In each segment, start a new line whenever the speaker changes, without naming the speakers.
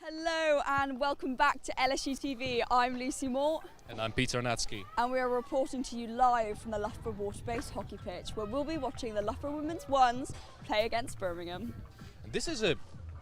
Hello and welcome back to LSUTV. I'm Lucy Moore.
And I'm Peter Natsky.
And we are reporting to you live from the Loughborough water-based hockey pitch, where we'll be watching the Loughborough women's 1's play against Birmingham.
And this is a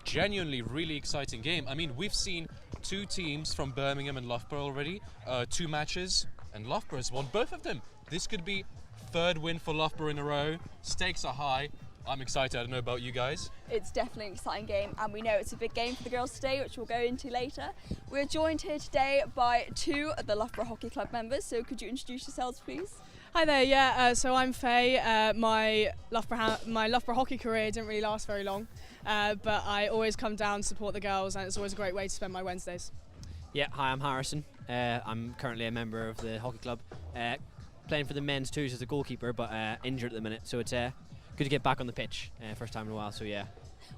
genuinely really exciting game. I mean, we've seen two teams from Birmingham and Loughborough already, two matches, and Loughborough has won both of them. This could be third win for Loughborough in a row. Stakes are high. I'm excited. I don't know about you guys.
It's definitely an exciting game, and we know it's a big game for the girls today, which we'll go into later. We're joined here today by two of the Loughborough Hockey Club members, so could you introduce yourselves, please?
Hi there, so I'm Faye. My Loughborough hockey career didn't really last very long, but I always come down to support the girls, and it's always a great way to spend my Wednesdays.
Yeah, hi, I'm Harrison. I'm currently a member of the hockey club, playing for the men's 2's as a goalkeeper, but injured at the minute, so it's good to get back on the pitch, first time in a while, so yeah.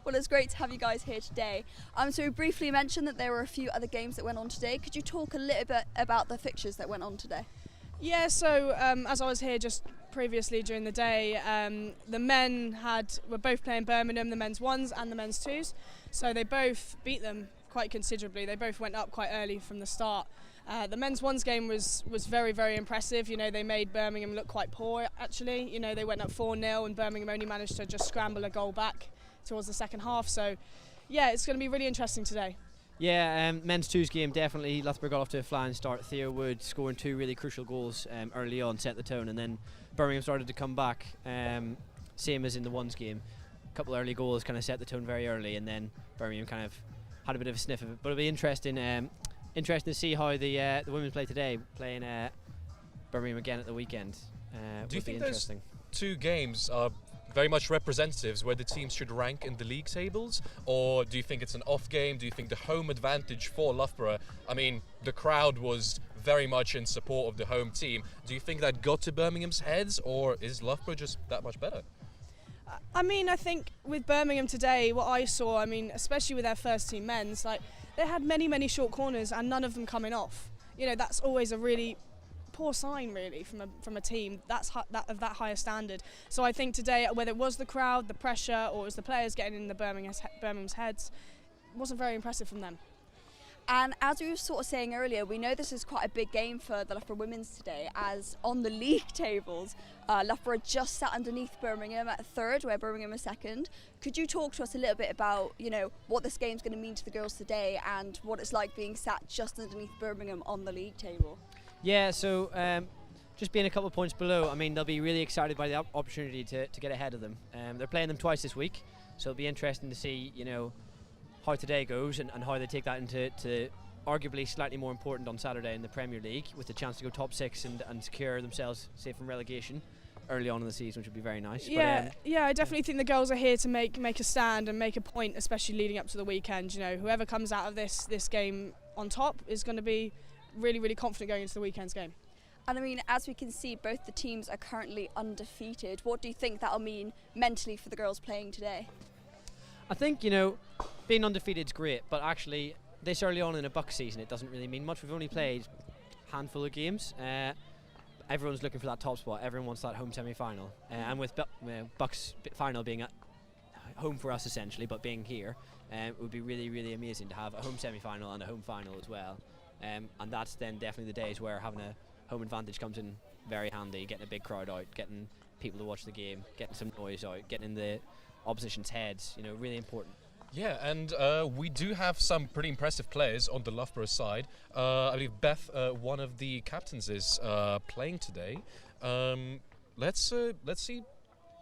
Well, it's great to have you guys here today. So we briefly mentioned that there were a few other games that went on today. Could you talk a little bit about the fixtures that went on today?
Yeah, so as I was here just previously during the day, the men were both playing Birmingham, the men's 1's and the men's 2's, so they both beat them quite considerably. They both went up quite early from the start. The men's 1's game was very, very impressive. You know, they made Birmingham look quite poor, actually. You know, they went up 4-0 and Birmingham only managed to just scramble a goal back towards the second half. So, yeah, it's going to be really interesting today.
Yeah, men's 2's game, definitely. Loughborough got off to a flying start. Theo Wood scoring two really crucial goals early on, set the tone, and then Birmingham started to come back, same as in the 1's game. A couple of early goals kind of set the tone very early, and then Birmingham kind of had a bit of a sniff of it. But it'll be interesting to see how the women play today, playing Birmingham again at the weekend.
Do you think those two games are very much representatives where the teams should rank in the league tables, or do you think it's an off game? Do you think the home advantage for Loughborough, I mean, the crowd was very much in support of the home team. Do you think that got to Birmingham's heads, or is Loughborough just that much better?
I mean, I think with Birmingham today, what I saw, I mean, especially with their first team men's, like, they had many short corners and none of them coming off. You know, that's always a really poor sign, really, from a team of that higher standard. So I think today, whether it was the crowd, the pressure, or it was the players getting in the Birmingham's heads, it wasn't very impressive from them.
And as we were sort of saying earlier, we know this is quite a big game for the Loughborough women's today, as on the league tables, Loughborough just sat underneath Birmingham at third, where Birmingham is second. Could you talk to us a little bit about, you know, what this game's going to mean to the girls today and what it's like being sat just underneath Birmingham on the league table?
Yeah, so just being a couple of points below, I mean, they'll be really excited by the opportunity to get ahead of them. They're playing them twice this week, so it'll be interesting to see, you know, how today goes and how they take that into arguably slightly more important on Saturday in the Premier League, with the chance to go top 6 and secure themselves safe from relegation early on in the season, which would be very nice.
Yeah, I definitely think the girls are here to make a stand and make a point, especially leading up to the weekend. You know, whoever comes out of this game on top is going to be really confident going into the weekend's game.
And I mean, as we can see, both the teams are currently undefeated. What do you think that'll mean mentally for the girls playing today?
I think, you know, being undefeated is great, but actually this early on in a Bucks season it doesn't really mean much. We've only played a handful of games. Everyone's looking for that top spot. Everyone wants that home semi-final, and with Bucks final being at home for us essentially, but being here, it would be really amazing to have a home semi-final and a home final as well. And that's then definitely the days where having a home advantage comes in very handy, getting a big crowd out, getting people to watch the game, getting some noise out, getting in the opposition's heads, you know, really important.
Yeah, and we do have some pretty impressive players on the Loughborough side. I believe Beth, one of the captains, is playing today. Let's see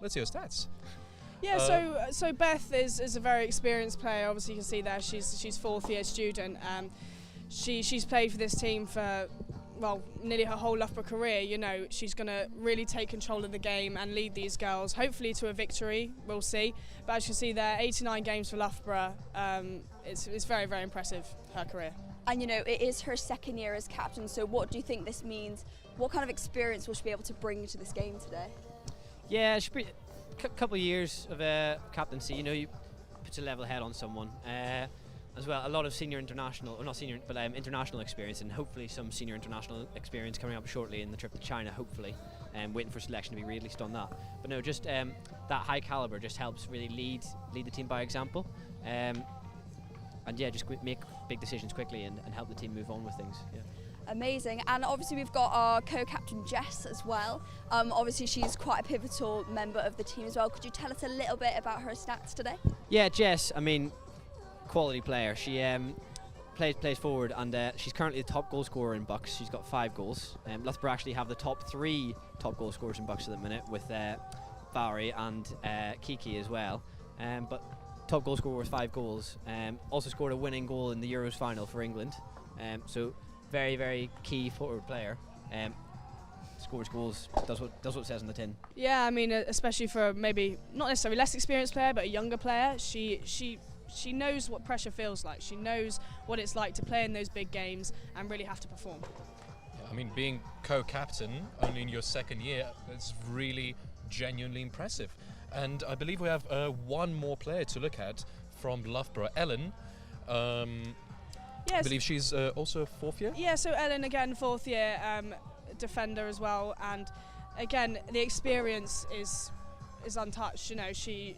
her stats.
Yeah, so Beth is a very experienced player. Obviously, you can see there she's fourth year student. She's played for this team for, well, nearly her whole Loughborough career. You know, she's going to really take control of the game and lead these girls, hopefully to a victory, we'll see. But as you can see there, 89 games for Loughborough, it's very impressive, her career.
And you know, it is her second year as captain, so what do you think this means? What kind of experience will she be able to bring to this game today?
Yeah, she'll be a couple of years of captaincy, you know, you put a level head on someone. As well, a lot of international experience, and hopefully some senior international experience coming up shortly in the trip to China, hopefully, waiting for selection to be released on that. But no, just that high calibre just helps really lead the team by example. and yeah, just make big decisions quickly and help the team move on with things. Yeah.
Amazing. And obviously we've got our co-captain Jess as well. Obviously she's quite a pivotal member of the team as well. Could you tell us a little bit about her stats today?
Yeah, Jess, I mean, quality player. She plays forward, and she's currently the top goal scorer in Bucks. She's got 5 goals. Loughborough actually have the top 3 top goal scorers in Bucks at the minute, with Valerie and Kiki as well. But top goal scorer with 5 goals. Also scored a winning goal in the Euros final for England. So very, very key forward player. Scores goals, does what it says on the tin.
Yeah, I mean, especially for maybe not necessarily less experienced player, but a younger player, she knows what pressure feels like. She knows what it's like to play in those big games and really have to perform.
Yeah, I mean, being co-captain only in your 2nd year, it's really genuinely impressive. And I believe we have one more player to look at from Loughborough, Ellen.
Yes.
I believe she's also 4th year?
Yeah, so Ellen again, 4th year, defender as well, and again the experience is untouched. You know, she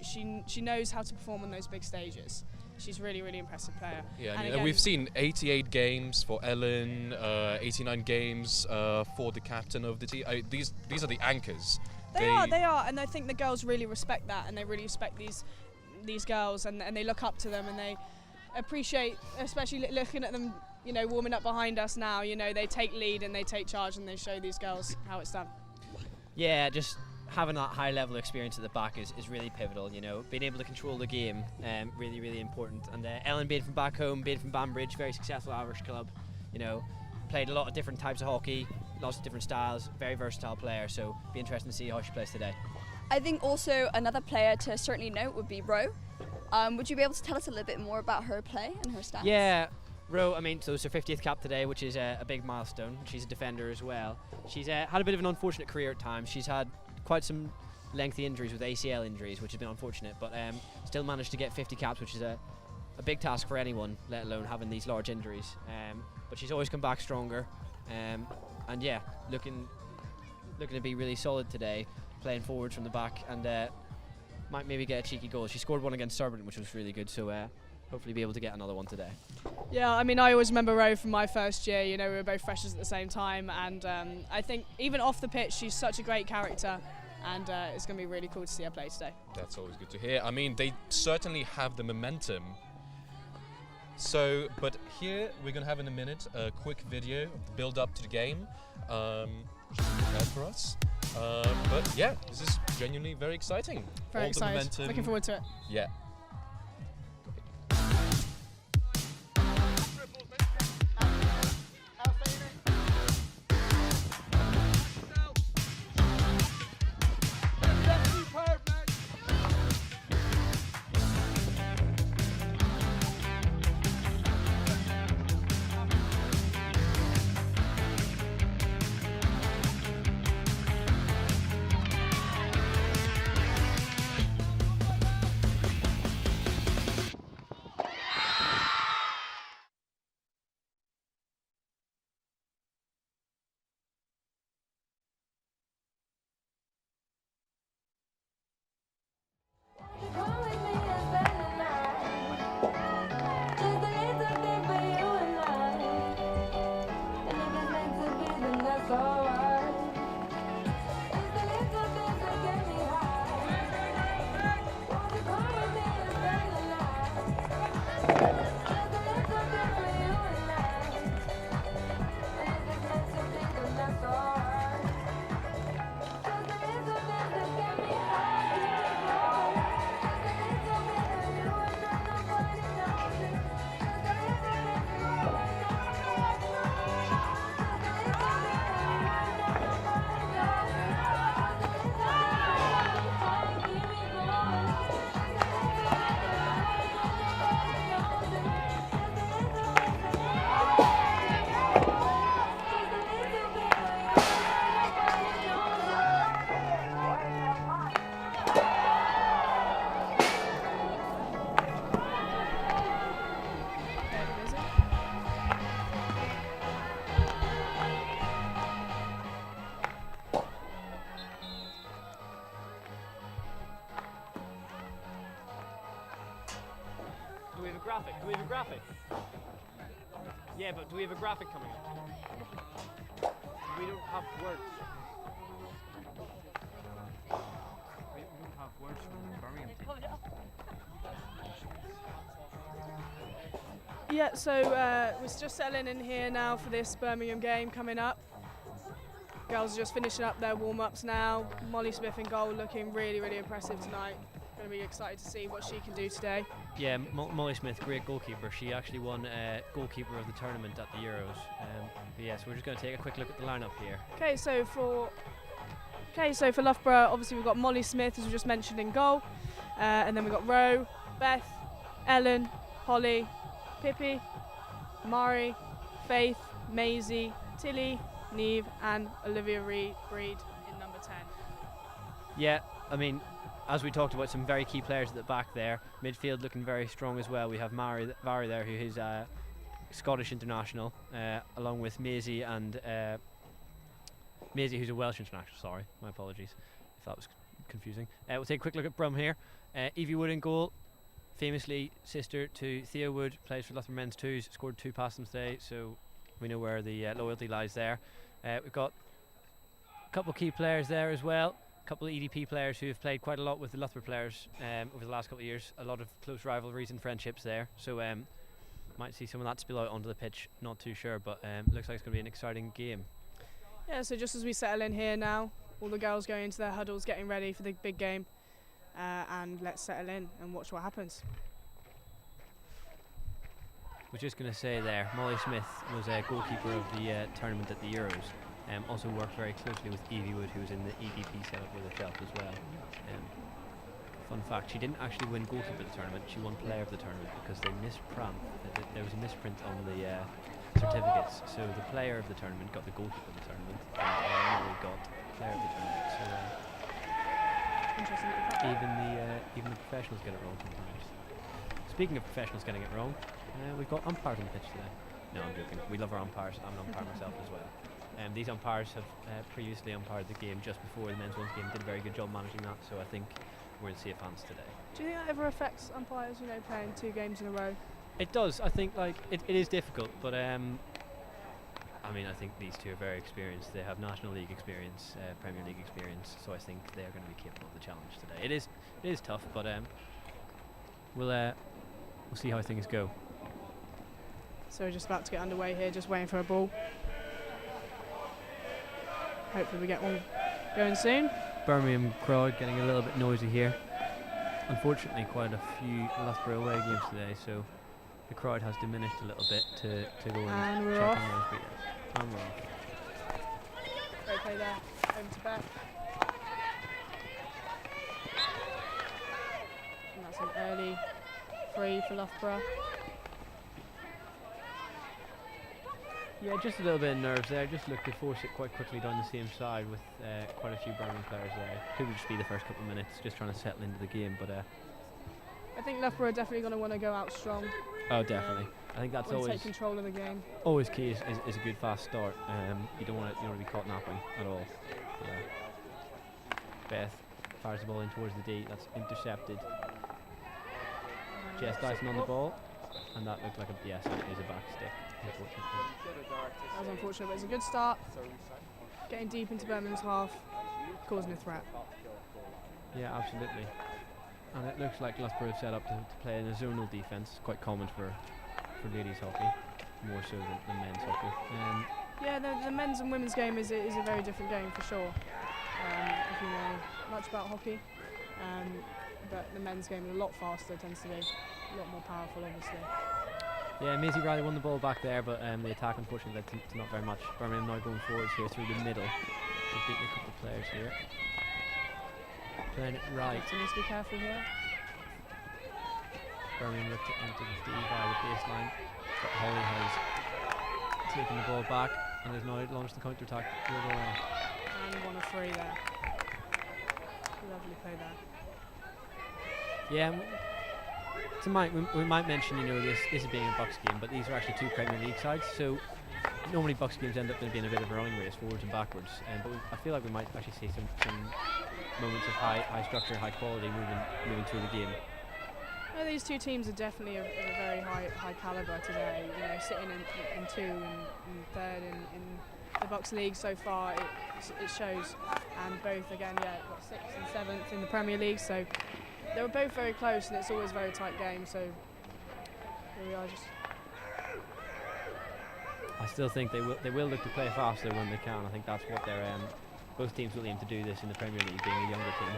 knows how to perform on those big stages. She's really, really impressive player.
Yeah,
and
again, we've seen 88 games for Ellen, 89 games for the captain of the team. These are the anchors.
They are, and I think the girls really respect that, and they really respect these girls, and they look up to them, and they appreciate, especially looking at them, you know, warming up behind us now. You know, they take lead and they take charge, and they show these girls how it's done.
Yeah, just having that high level experience at the back is really pivotal. You know, being able to control the game, really, really important. And Ellen, being from back home, being from Banbridge, very successful Irish club, you know, played a lot of different types of hockey, lots of different styles, very versatile player, so be interesting to see how she plays today.
I think also another player to certainly note would be Ro. Would you be able to tell us a little bit more about her play and her stats?
Yeah, Ro, I mean, so it's her 50th cap today, which is a big milestone. She's a defender as well. She's had a bit of an unfortunate career at times. She's had quite some lengthy injuries with ACL injuries, which has been unfortunate, but still managed to get 50 caps, which is a big task for anyone, let alone having these large injuries. But she's always come back stronger, and yeah, looking to be really solid today, playing forwards from the back, and might maybe get a cheeky goal. She scored one against Surbiton, which was really good, so hopefully be able to get another one today.
Yeah, I mean, I always remember Ro from my first year. You know, we were both freshers at the same time, and I think even off the pitch, she's such a great character, and it's going to be really cool to see her play today.
That's always good to hear. I mean, they certainly have the momentum. So, but here we're going to have in a minute a quick video of the build up to the game for us. But yeah, this is genuinely very exciting.
Very
All
excited.
the momentum.
Looking forward to it.
Yeah.
Do we have a graphic? Yeah, but do we have a graphic coming up? We don't have words. We don't have words from the Birmingham team.
Yeah, so we're just settling in here now for this Birmingham game coming up. Girls are just finishing up their warm-ups now. Molly Smith in goal, looking really, really impressive tonight. Going to be excited to see what she can do today.
Yeah, Molly Smith, great goalkeeper. She actually won goalkeeper of the tournament at the Euros. But yeah, so we're just going to take a quick look at the lineup here.
Okay, so for Loughborough, obviously we've got Molly Smith, as we just mentioned, in goal, and then we've got Ro, Beth, Ellen, Holly, Pippi, Mari, Faith, Maisie, Tilly, Neve, and Olivia Breed in number 10.
Yeah, I mean, as we talked about, some very key players at the back there. Midfield looking very strong as well. We have Mari there, who is Scottish international, along with Maisie and Maisie, who's a Welsh international. Sorry, my apologies if that was confusing. We'll take a quick look at Brum here. Evie Wood in goal, famously sister to Theo Wood, plays for Loughborough men's 2s, scored 2 past them today, so we know where the loyalty lies there. We've got a couple of key players there as well. A couple of EDP players who have played quite a lot with the Loughborough players over the last couple of years. A lot of close rivalries and friendships there. So might see some of that spill out onto the pitch. Not too sure, but looks like it's going to be an exciting game.
Yeah, so just as we settle in here now, all the girls going into their huddles, getting ready for the big game. And let's settle in and watch what happens.
We're just going to say there, Molly Smith was a goalkeeper of the tournament at the Euros. Also worked very closely with Evie Wood, who was in the EDP setup with herself as well. Fun fact, she didn't actually win goalkeeper of the tournament, she won player of the tournament because they misprint. There was a misprint on the certificates, so the player of the tournament got the goalkeeper of the tournament, and Molly got player of the tournament. So even the professionals get it wrong sometimes. Speaking of professionals getting it wrong, we've got umpires on the pitch today. No, I'm joking. We love our umpires. I'm an umpire myself as well. These umpires have previously umpired the game just before the men's 1's game. Did a very good job managing that, so I think we're in safe hands today.
Do you think that ever affects umpires, playing 2 games in a row?
It does. I think it is difficult, but I think these two are very experienced. They have National League experience, Premier League experience, so I think they're going to be capable of the challenge today. It is tough, but we'll see how things go.
So we're just about to get underway here, just waiting for a ball. Hopefully we get one going soon.
Birmingham crowd getting a little bit noisy here. Unfortunately, quite a few Loughborough away games today, so the crowd has diminished a little bit to go and check
off.
on those. But yes, and we're off.
Great play there, over to Beth. And that's an early free for Loughborough.
Yeah, just a little bit of nerves there. Just looked to force it quite quickly down the same side with quite a few Birmingham players there. Could just be the first couple of minutes, just trying to settle into the game. But
I think Loughborough are definitely going to want to go out strong.
Oh, definitely. I think that's always
take control of the game.
Always key is a good fast start. You don't want to be caught napping at all. Beth fires the ball in towards the D. That's intercepted. Jess Dyson on the ball, and that looked like it is a back stick. Unfortunately.
That was unfortunate, but it's a good start. Getting deep into Birmingham's half, causing a threat.
Yeah, absolutely. And it looks like Loughborough have set up to play in a zonal defence. Quite common for ladies hockey, more so than men's hockey.
Yeah, the men's and women's game is a very different game for sure. If you know much about hockey, but the men's game is a lot faster, tends to be a lot more powerful, obviously.
Yeah, Maisie Riley won the ball back there, but the attack unfortunately led to not very much. Birmingham now going forwards here through the middle. They've beaten a couple of players here. Playing it right.
So needs to be careful here.
Birmingham look to enter the D via the baseline. But Holly has taken the ball back and has now launched the counter attack the other way.
And won a free there. Lovely play there.
Yeah. We might mention, this is being a Bucks game, but these are actually 2 Premier League sides, so normally Bucks games end up being a bit of a running race forwards and backwards, but I feel like we might actually see some moments of high structure, high quality moving through the game.
Well, these two teams are definitely of a very high calibre today. You know, sitting in 2 and 3rd in the Box League so far, it shows. And both again, yeah, got 6th and 7th in the Premier League. So they were both very close, and it's always a very tight game. So here we are, just.
I still think they will look to play faster when they can. I think that's what they're. Both teams will aim to do this in the Premier League, being a younger team,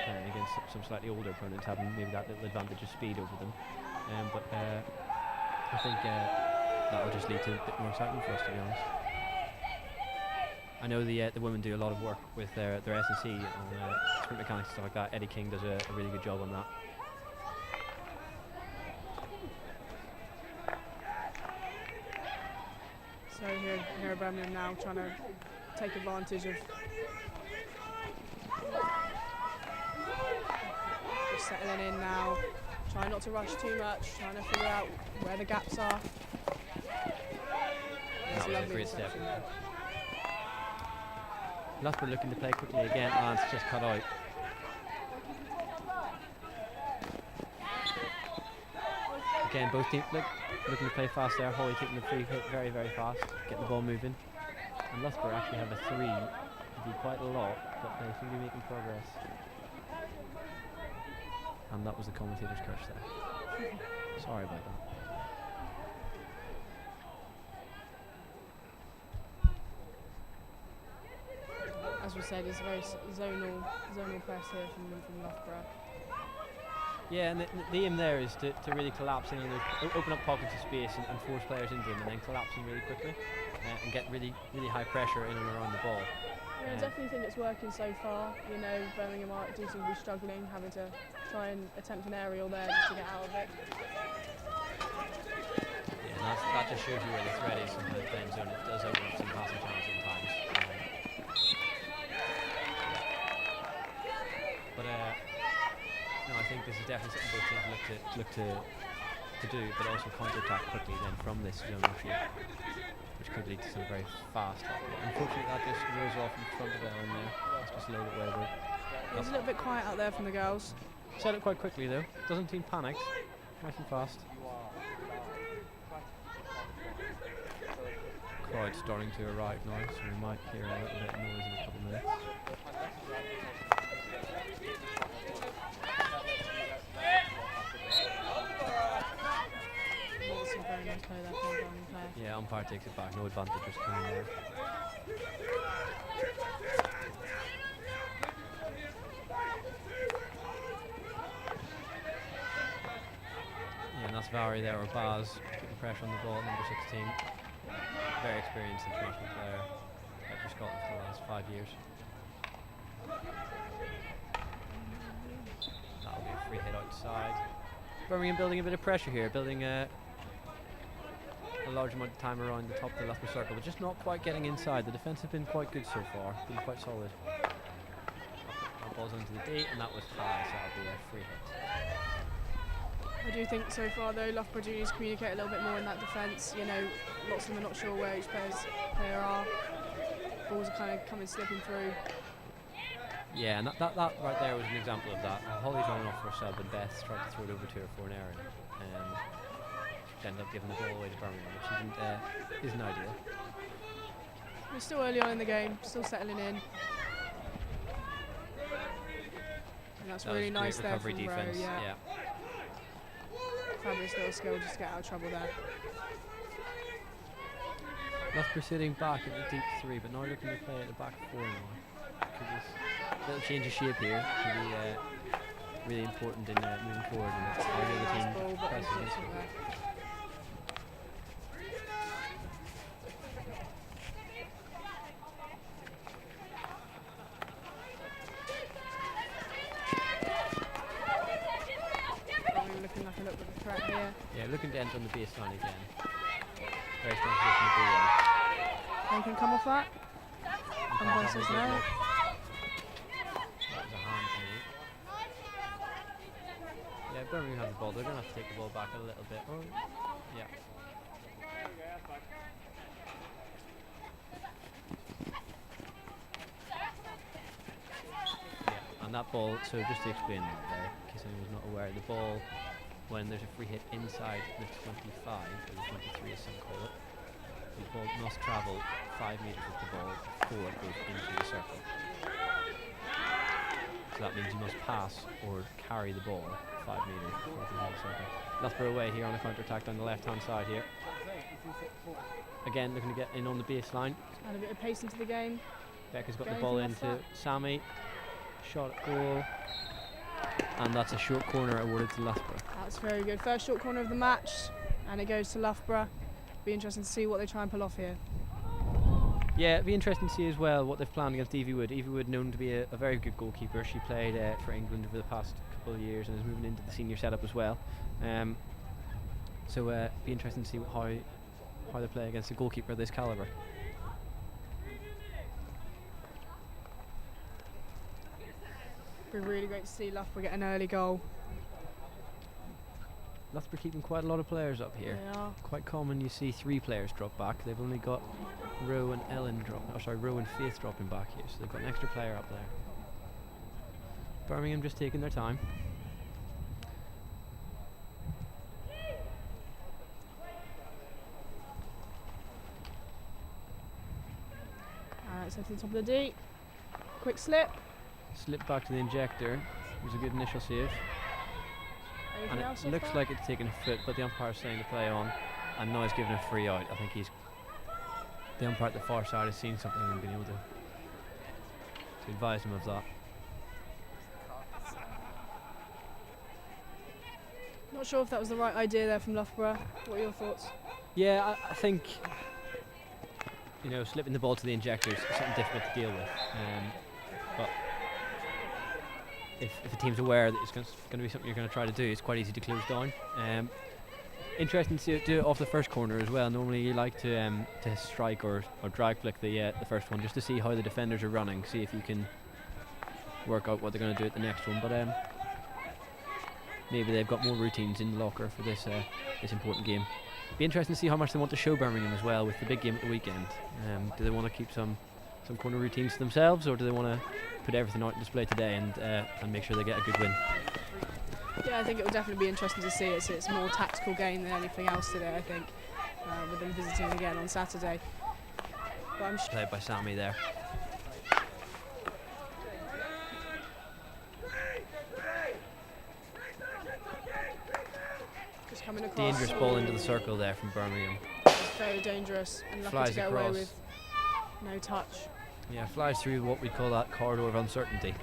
playing against some slightly older opponents, having maybe that little advantage of speed over them. But I think that will just lead to a bit more excitement for us, to be honest. I know the women do a lot of work with their S&C on sprint mechanics and stuff like that. Eddie King does a really good job on that.
So here Birmingham now trying to take advantage of just settling in now, trying not to rush too much, trying to figure out where the gaps are.
That was a great step. Loughborough looking to play quickly again, and it's just cut out. Again, both teams looking to play fast there. Holly taking the free hit very, very fast, getting the ball moving. And Loughborough actually have a 3, do quite a lot, but they seem to be making progress. And that was the commentator's curse there. Sorry about that.
As we said, it's a very zonal press here from Loughborough.
Yeah, and the aim there is to really collapse in and open up pockets of space and force players into them, and then collapsing really quickly and get really high pressure in and around the ball.
Yeah, I definitely think it's working so far. You know, Birmingham do seem to be struggling, having to try and attempt an aerial there just to get out of it.
Yeah, and that just shows you where the threat is in the playing zone. It does open up some passing chances at times. But no, I think this is definitely something both teams look to do, but also counter-attack quickly then from this zone issue, which could lead to some very fast hockey. Unfortunately, that just rolls off in front of Ellen there. It's just a little bit wayward.
It's a little bit quiet out there from the girls.
Set it quite quickly though. Doesn't seem panicked. Nice and fast. Crowd starting to arrive now, so we might hear a little bit of noise in a couple of minutes.
Very nice play there from the Birmingham player.
Yeah, umpire takes it back. No advantage just coming there. Yeah, and that's Vary there, or Baz, putting pressure on the ball, number 16. Very experienced international player. Played for Scotland for the last 5 years. That'll be a free hit outside. Birmingham building a bit of pressure here, building a large amount of time around the top of the Loughborough circle, but just not quite getting inside. The defence have been quite good so far, been quite solid. That ball's into the D, and that was high, so that'll be a free hit.
I do think so far though, Loughborough do need to communicate a little bit more in that defence. You know, lots of them are not sure where each player are. Balls are kind of coming slipping through.
Yeah, and that right there was an example of that. Holly's running off for a sub, and Beth tried to throw it over to her for an error. Ended up giving the ball away to Birmingham, which isn't ideal.
We're still early on in the game, still settling in. And that's
that
really
was
nice there
recovery
from
defense.
Rowe, yeah. Fabulous little skill just to get out of trouble there.
Loughborough sitting back at the deep 3, but now looking to play at the back 4 now. This little change of shape here can be really important in moving forward, and it's how the other team presses against it.
Looking like a little bit of a threat here.
Yeah, looking to enter on the baseline again. Very strong position to be in.
They can come off that. Umpire says no.
That was a hand to me. Yeah, Birmingham have the ball. They're going to have to take the ball back a little bit. Oh, yeah. Yeah, and And that ball, so just to explain that there, in case anyone's not aware, the ball, when there's a free hit inside the 25, or the 23 as some call it, the ball must travel 5 metres with the ball before it goes into the circle. So that means you must pass or carry the ball 5 metres before it goes into the circle. Loughborough away here on a counter-attack down the left-hand side here. Again, looking to get in on the baseline.
Add a bit of pace into the game.
Becca's got the ball into Sammy. Shot at goal. And that's a short corner awarded to Loughborough.
That's very good. First short corner of the match, and it goes to Loughborough. Be interesting to see what they try and pull off here.
Yeah, it'd be interesting to see as well what they've planned against Evie Wood. Evie Wood, known to be a very good goalkeeper. She played for England over the past couple of years and is moving into the senior setup as well. So be interesting to see how they play against a goalkeeper of this calibre.
Be really great to see Loughborough get an early goal.
Loughborough keeping quite a lot of players up here.
They are.
Quite common you see 3 players drop back. They've only got Roe and Roe and Faith dropping back here, so they've got an extra player up there. Birmingham just taking their time.
Alright, so to the top of the D. Quick slip.
Slip back to the injector. It was a good initial save.
Anything
And
else
it
off
looks
that?
like it's taken a foot, but the umpire's saying to play on, and now he's given a free out. I think the umpire at the far side has seen something and been able to advise him of that.
Not sure if that was the right idea there from Loughborough. What are your thoughts?
Yeah, I think slipping the ball to the injector is something difficult to deal with. But if a team's aware that it's going to be something you're going to try to do, it's quite easy to close down. Interesting to see it do it off the first corner as well. Normally you like to strike or drag flick the first one just to see how the defenders are running, see if you can work out what they're going to do at the next one. But maybe they've got more routines in the locker for this important game. Be interesting to see how much they want to show Birmingham as well with the big game at the weekend. Do they want to keep some corner routines to themselves, or do they want to put everything out on display today and make sure they get a good win?
Yeah, I think it will definitely be interesting to see. It's a more tactical game than anything else today, I think, with them visiting again on Saturday. But I'm
Played by Sammy there.
just coming across.
Dangerous ball into the circle there from Birmingham.
It's very dangerous and lucky
Flies
to get away
across.
with no touch.
Yeah, flies through what we call that corridor of uncertainty,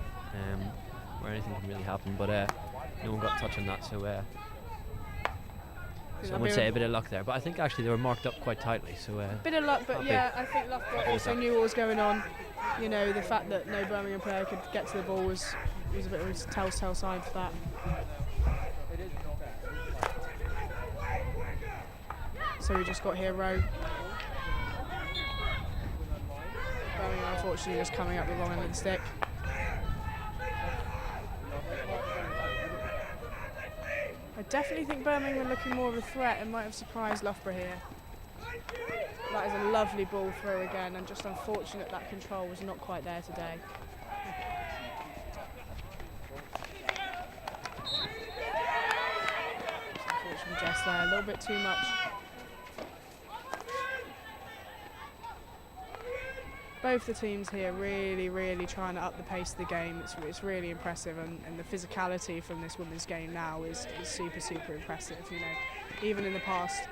where anything can really happen, but no one got touch on that, so some would say a bit of luck there, but I think actually they were marked up quite tightly, so
Bit of luck, but
happy.
yeah, I think Loughborough also knew what was going on. The fact that no Birmingham player could get to the ball was a bit of a telltale sign for that. So we just got here Rowe. Birmingham unfortunately just coming up the wrong end of the stick. I definitely think Birmingham were looking more of a threat and might have surprised Loughborough here. That is a lovely ball through again, and just unfortunate that control was not quite there today. Unfortunately just there, a little bit too much. Both the teams here really trying to up the pace of the game. It's really impressive, and the physicality from this women's game now is super impressive. Even in the past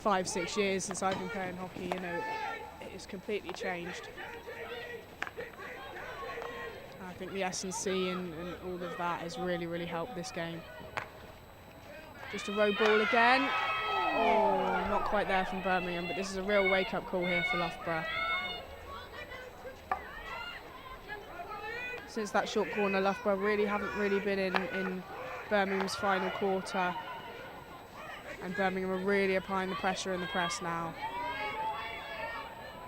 5-6 years since I've been playing hockey, it's completely changed. I think the S&C and all of that has really helped this game. Just a row ball again. Oh, not quite there from Birmingham, but this is a real wake-up call here for Loughborough. Since that short corner, Loughborough haven't been in Birmingham's final quarter, and Birmingham are really applying the pressure in the press now.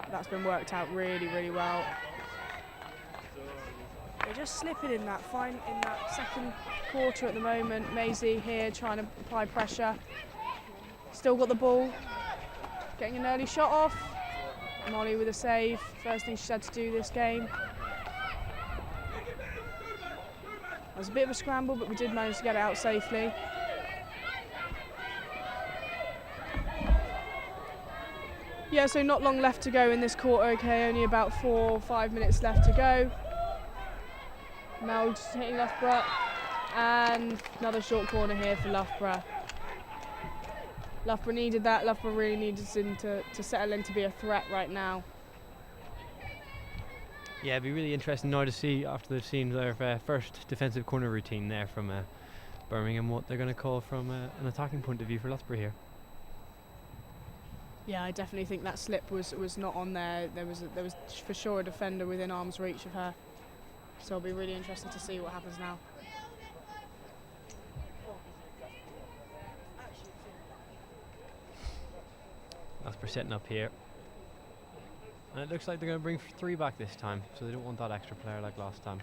That's been worked out really well. They're just slipping in that second quarter at the moment. Maisie here trying to apply pressure. Still got the ball, getting an early shot off. Molly with a save, first thing she's had to do this game. was a bit of a scramble, but we did manage to get it out safely. Yeah, so not long left to go in this quarter, okay, only about 4 or 5 minutes left to go. Now just hitting Loughborough, and another short corner here for Loughborough. Loughborough needed that. Loughborough really needed him to settle in to be a threat right now.
Yeah, it'd be really interesting now to see, after they've seen their first defensive corner routine there from Birmingham, what they're going to call from an attacking point of view for Loughborough here.
Yeah, I definitely think that slip was not on there. There was for sure a defender within arm's reach of her. So it'll be really interesting to see what happens now.
Loughborough setting up here. And it looks like they're going to bring 3 back this time, so they don't want that extra player like last time.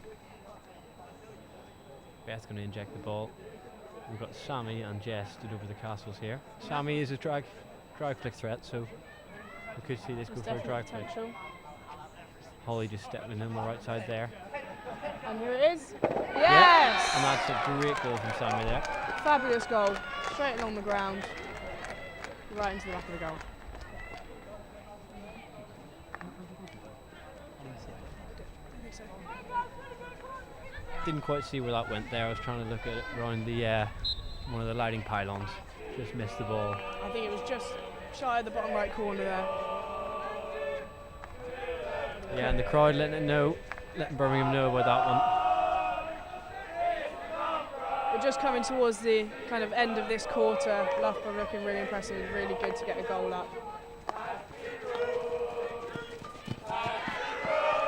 Beth's going to inject the ball. We've got Sammy and Jess stood over the castles here. Sammy is a drag flick threat, so we could see this go for a drag flick. Holly just stepping in on the right side there.
And here it is. Yes!
Yep. And that's a great goal from Sammy there.
Fabulous goal. Straight along the ground. Right into the back of the goal.
Didn't quite see where that went there. I was trying to look at it around the one of the lighting pylons. Just missed the ball.
I think it was just shy of the bottom right corner there.
Yeah, and the crowd letting Birmingham know about that one.
We're just coming towards the kind of end of this quarter. Loughborough looking really impressive, really good to get a goal up.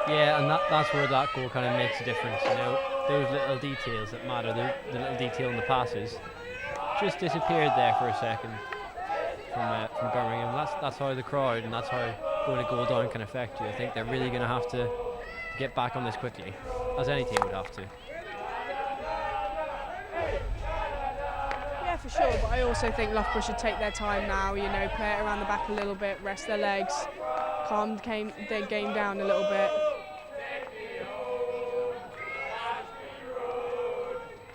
Yeah, and that's where that goal kind of makes a difference, you know. Those little details that matter, the little detail in the passes, just disappeared there for a second from Birmingham. That's how the crowd and that's how going a goal down can affect you. I think they're really going to have to get back on this quickly, as any team would have to.
Yeah, for sure, but I also think Loughborough should take their time now, you know, play it around the back a little bit, rest their legs, calm their game down a little bit.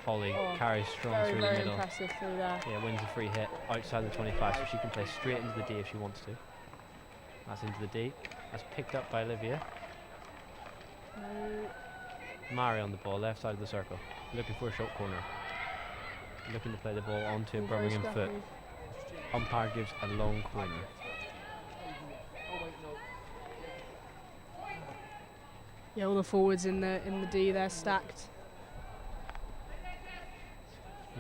Holly carries strong through the
Very
middle.
impressive through there.
Yeah, wins a free hit outside the 25, so she can play straight into the D if she wants to. That's into the D. That's picked up by Olivia. Mari on the ball, left side of the circle, looking for a short corner. Looking to play the ball onto a Birmingham foot. Umpire gives a long corner.
Yeah, all the forwards in the D there stacked.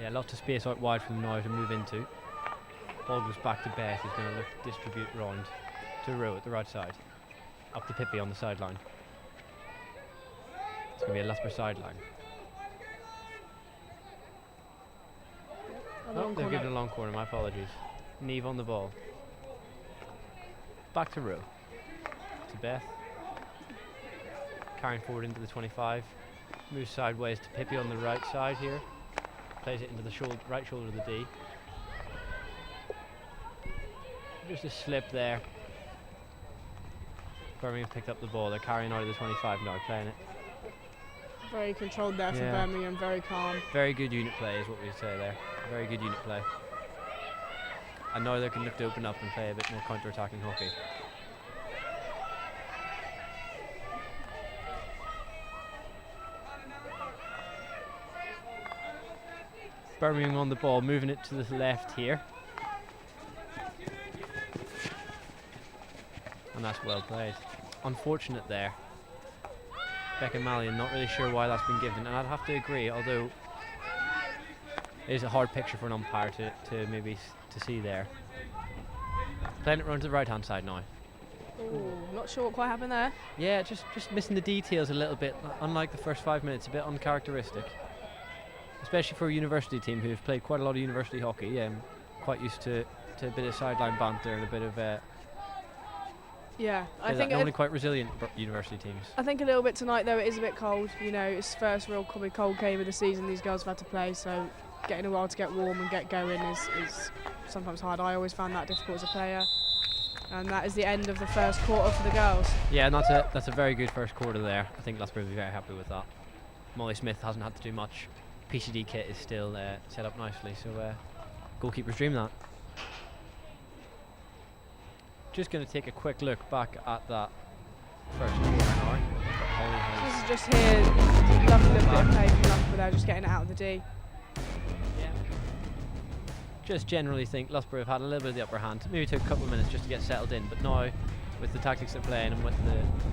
Yeah, lots of space out wide for them now to move into. Ball goes back to Beth, who's going to look to distribute round to Rowe at the right side. Up to Pippi on the sideline. It's going to be a Loughborough sideline. They've given a long corner, my apologies. Neve on the ball. Back to Rowe. To Beth. Carrying forward into the 25. Moves sideways to Pippi on the right side here. Plays it into the right shoulder of the D. Just a slip there. Birmingham picked up the ball. They're carrying out of the 25 now, playing it.
Very controlled there from Birmingham, very calm.
Very good unit play is what we say there. Very good unit play. And now they can look to open up and play a bit more counter-attacking hockey. Birmingham on the ball, moving it to the left here. And that's well played. Unfortunate there. Becca Mallion, not really sure why that's been given, and I'd have to agree, although it is a hard picture for an umpire to maybe to see there. Playing it round to the right hand side now.
Ooh, not sure what quite happened there.
Yeah, just missing the details a little bit, unlike the first 5 minutes, a bit uncharacteristic. Especially for a university team who've played quite a lot of university hockey, quite used to a bit of sideline banter and a bit of
I think
normally quite resilient university teams.
I think a little bit tonight though, it is a bit cold. You know, it's the first real cold game of the season these girls have had to play, so getting a while to get warm and get going is sometimes hard. I always found that difficult as a player. And that is the end of the first quarter for the girls.
Yeah, and that's a very good first quarter there. I think Loughborough will be very happy with that. Molly Smith hasn't had to do much. PCD kit is still set up nicely, so goalkeepers dream that. Just going to take a quick look back at that first quarter now.
This is just here, lovely little bit of play from Loughborough there, just getting it out of the D.
Yeah. Just generally think Loughborough have had a little bit of the upper hand. Maybe took a couple of minutes just to get settled in, but now with the tactics they're playing and with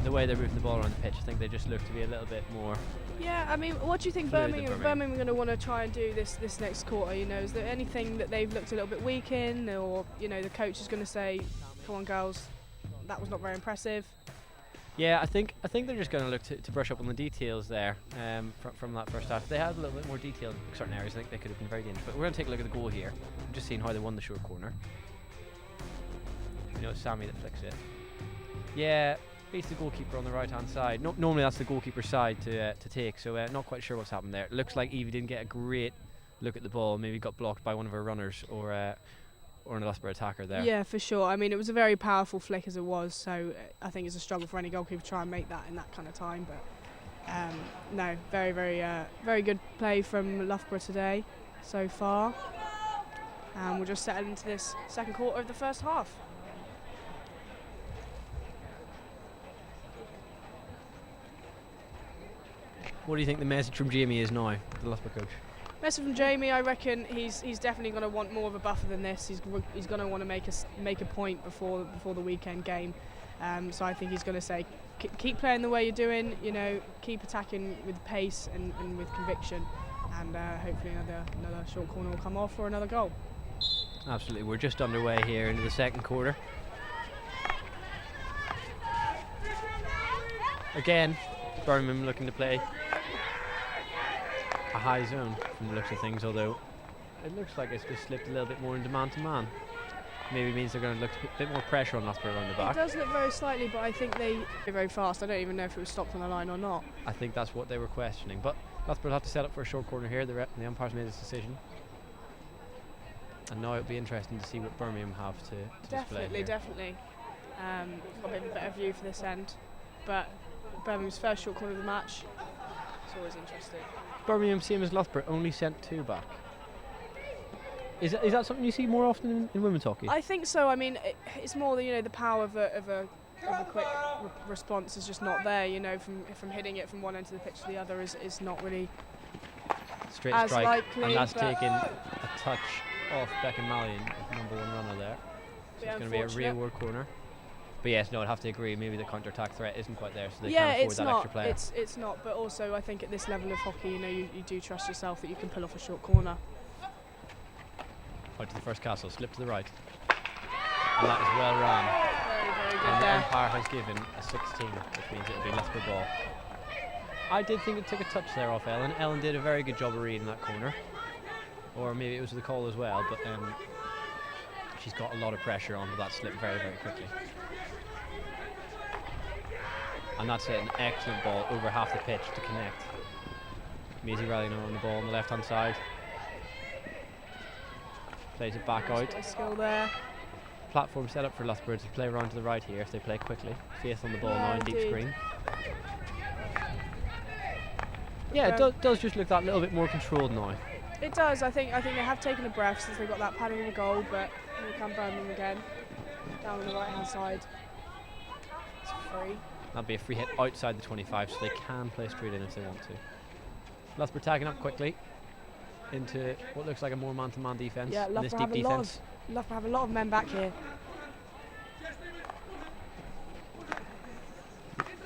the way they're moving the ball around the pitch, I think they just look to be a little bit more.
Yeah, I mean, what do you think Birmingham are going to want to try and do this next quarter? You know, is there anything that they've looked a little bit weak in, or you know, the coach is going to say, "Come on, girls, that was not very impressive."
Yeah, I think they're just going to look to brush up on the details there from that first half. If they had a little bit more detail in certain areas, I think they could have been very dangerous. But we're going to take a look at the goal here. I'm just seeing how they won the short corner. You know, it's Sammy that flicks it. Yeah, beats the goalkeeper on the right hand side. Normally that's the goalkeeper's side to take, so not quite sure what's happened there. It looks like Evie didn't get a great look at the ball, maybe got blocked by one of her runners or an Loughborough attacker there.
Yeah, for sure. I mean, it was a very powerful flick as it was, so I think it's a struggle for any goalkeeper to try and make that in that kind of time. But no, very, very good play from Loughborough today so far. And we'll just settle into this second quarter of the first half.
What do you think the message from Jamie is now, the Loughborough coach?
Message from Jamie, I reckon he's definitely going to want more of a buffer than this. He's going to want to make a point before the weekend game. So I think he's going to say, keep playing the way you're doing. You know, keep attacking with pace and with conviction, and hopefully another short corner will come off or another goal.
Absolutely, we're just underway here into the second quarter. Again, Birmingham looking to play a high zone from the looks of things, although it looks like it's just slipped a little bit more into man-to-man. Maybe means they're going to look a bit more pressure on Loughborough around the back.
It does look very slightly, but I think they're very fast. I don't even know if it was stopped on the line or not.
I think that's what they were questioning, but Loughborough have to set up for a short corner here. The umpire's made his decision, and now it'll be interesting to see what Birmingham have to display here.
Definitely. Got a bit of a better view for this end, but Birmingham's first short corner of the match. It's always interesting.
Birmingham, same as Loughborough, only sent 2 back. Is that something you see more often in women's hockey?
I think so. I mean, it's more the power of a quick response is just not there. You know, from hitting it from one end of the pitch to the other is not really
straight
as
strike,
likely.
and that's taken a touch off Beckham Mallion, number 1 runner there. So it's going to be a real world corner. But yes, no, I'd have to agree. Maybe the counter-attack threat isn't quite there, so they can't afford that extra player.
It's not. But also, I think at this level of hockey, you know, you do trust yourself that you can pull off a short corner.
Out to the first castle, slip to the right, and that is well run.
Very good
And the
there.
umpire has given a 16, which means it'll be Loughborough ball. I did think it took a touch there off Ellen. Ellen did a very good job of reading that corner, or maybe it was the call as well. But she's got a lot of pressure onto that slip very, very quickly. And that's an excellent ball over half the pitch to connect. Maisie Ralliano on the ball on the left hand side. Plays it back out.
Skill there.
Platform set up for Loughborough to play around to the right here if they play quickly. Faith on the ball now in deep screen. Yeah, it does just look that little bit more controlled now.
It does. I think they have taken a breath since they got that padding in the goal, but here come Birmingham again. Down on the right hand side. It's free.
That'll be a free hit outside the 25, so they can play straight in if they want to. Loughborough tagging up quickly into what looks like a more man-to-man defence.
Yeah,
this deep defence.
Loughborough have a lot of men back here.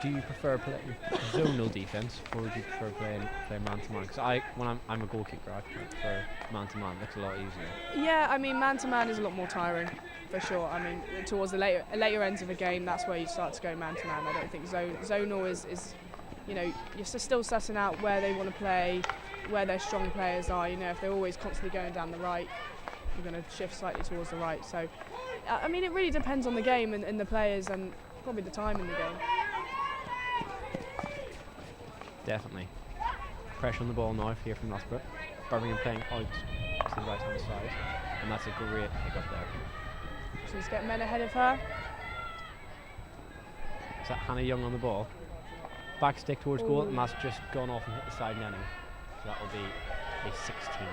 Do you prefer playing zonal defence, or do you prefer playing man-to-man? Because when I'm a goalkeeper, I prefer man-to-man. It looks a lot easier.
Yeah, I mean, man-to-man is a lot more tiring, for sure. I mean, towards the later ends of a game, that's where you start to go man-to-man. I don't think zonal is, you know, you're still sussing out where they want to play, where their strong players are. You know, if they're always constantly going down the right, you're going to shift slightly towards the right. So, I mean, it really depends on the game and the players and probably the time in the game.
Definitely. Pressure on the ball now here from Loughborough. Birmingham playing out to the right hand side, and that's a great pick up there.
She's getting men ahead of her.
Is that Hannah Young on the ball? back stick towards goal, and that's just gone off and hit the side netting. So that will be a 16.